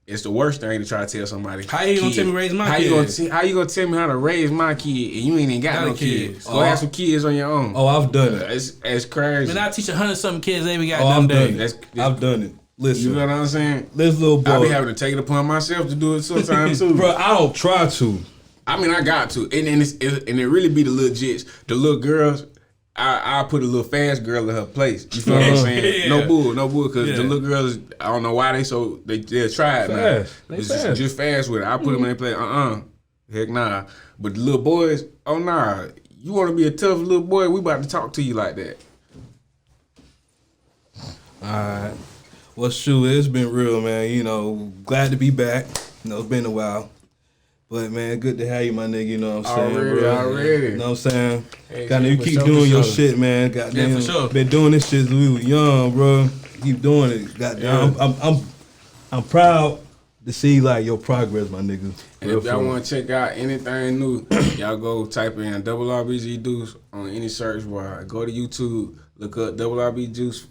it's the worst thing to try to tell somebody. How you gonna tell me raise my kid? How you gonna tell me how to raise my kid and you ain't even got no kids? Go have some kids on your own. Oh, I've done it. It's crazy. Man, I teach 100-something kids every goddamn day. I've done it. Listen. You know what I'm saying? This little boy. I be having to take it upon myself to do it sometimes too. Bro, I don't try to. I mean, I got to, and it really be the little jits, the little girls. I put a little fast girl in her place. You feel what I'm saying? Yeah. No bull, because the little girls, I don't know why they'll try it now. It's just fast with it. I put them in their place. Heck nah. But the little boys, oh nah. You want to be a tough little boy? We about to talk to you like that. All right. Well, shoot, it's been real, man. You know, glad to be back. You know, it's been a while. But, man, good to have you, my nigga. You know what I'm saying, bro? Already. You know what I'm saying? Hey, you keep doing your shit, man. Goddamn. Yeah, for sure. Been doing this shit since we were young, bro. Keep doing it. Goddamn. Yeah. I'm proud to see, like, your progress, my nigga. And if y'all want to check out anything new, y'all go type in RBG Deuce on any search bar. Go to YouTube, look up RBG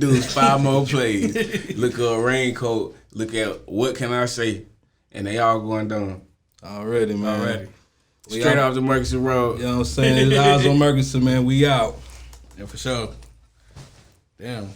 Deuce, 5 more plays. Look up Raincoat, look at What Can I Say? And they all going down. Already, man. Already. Straight off the Murchison Road. You know what I'm saying? Eyes on Murchison, man. We out. Yeah, for sure. Damn.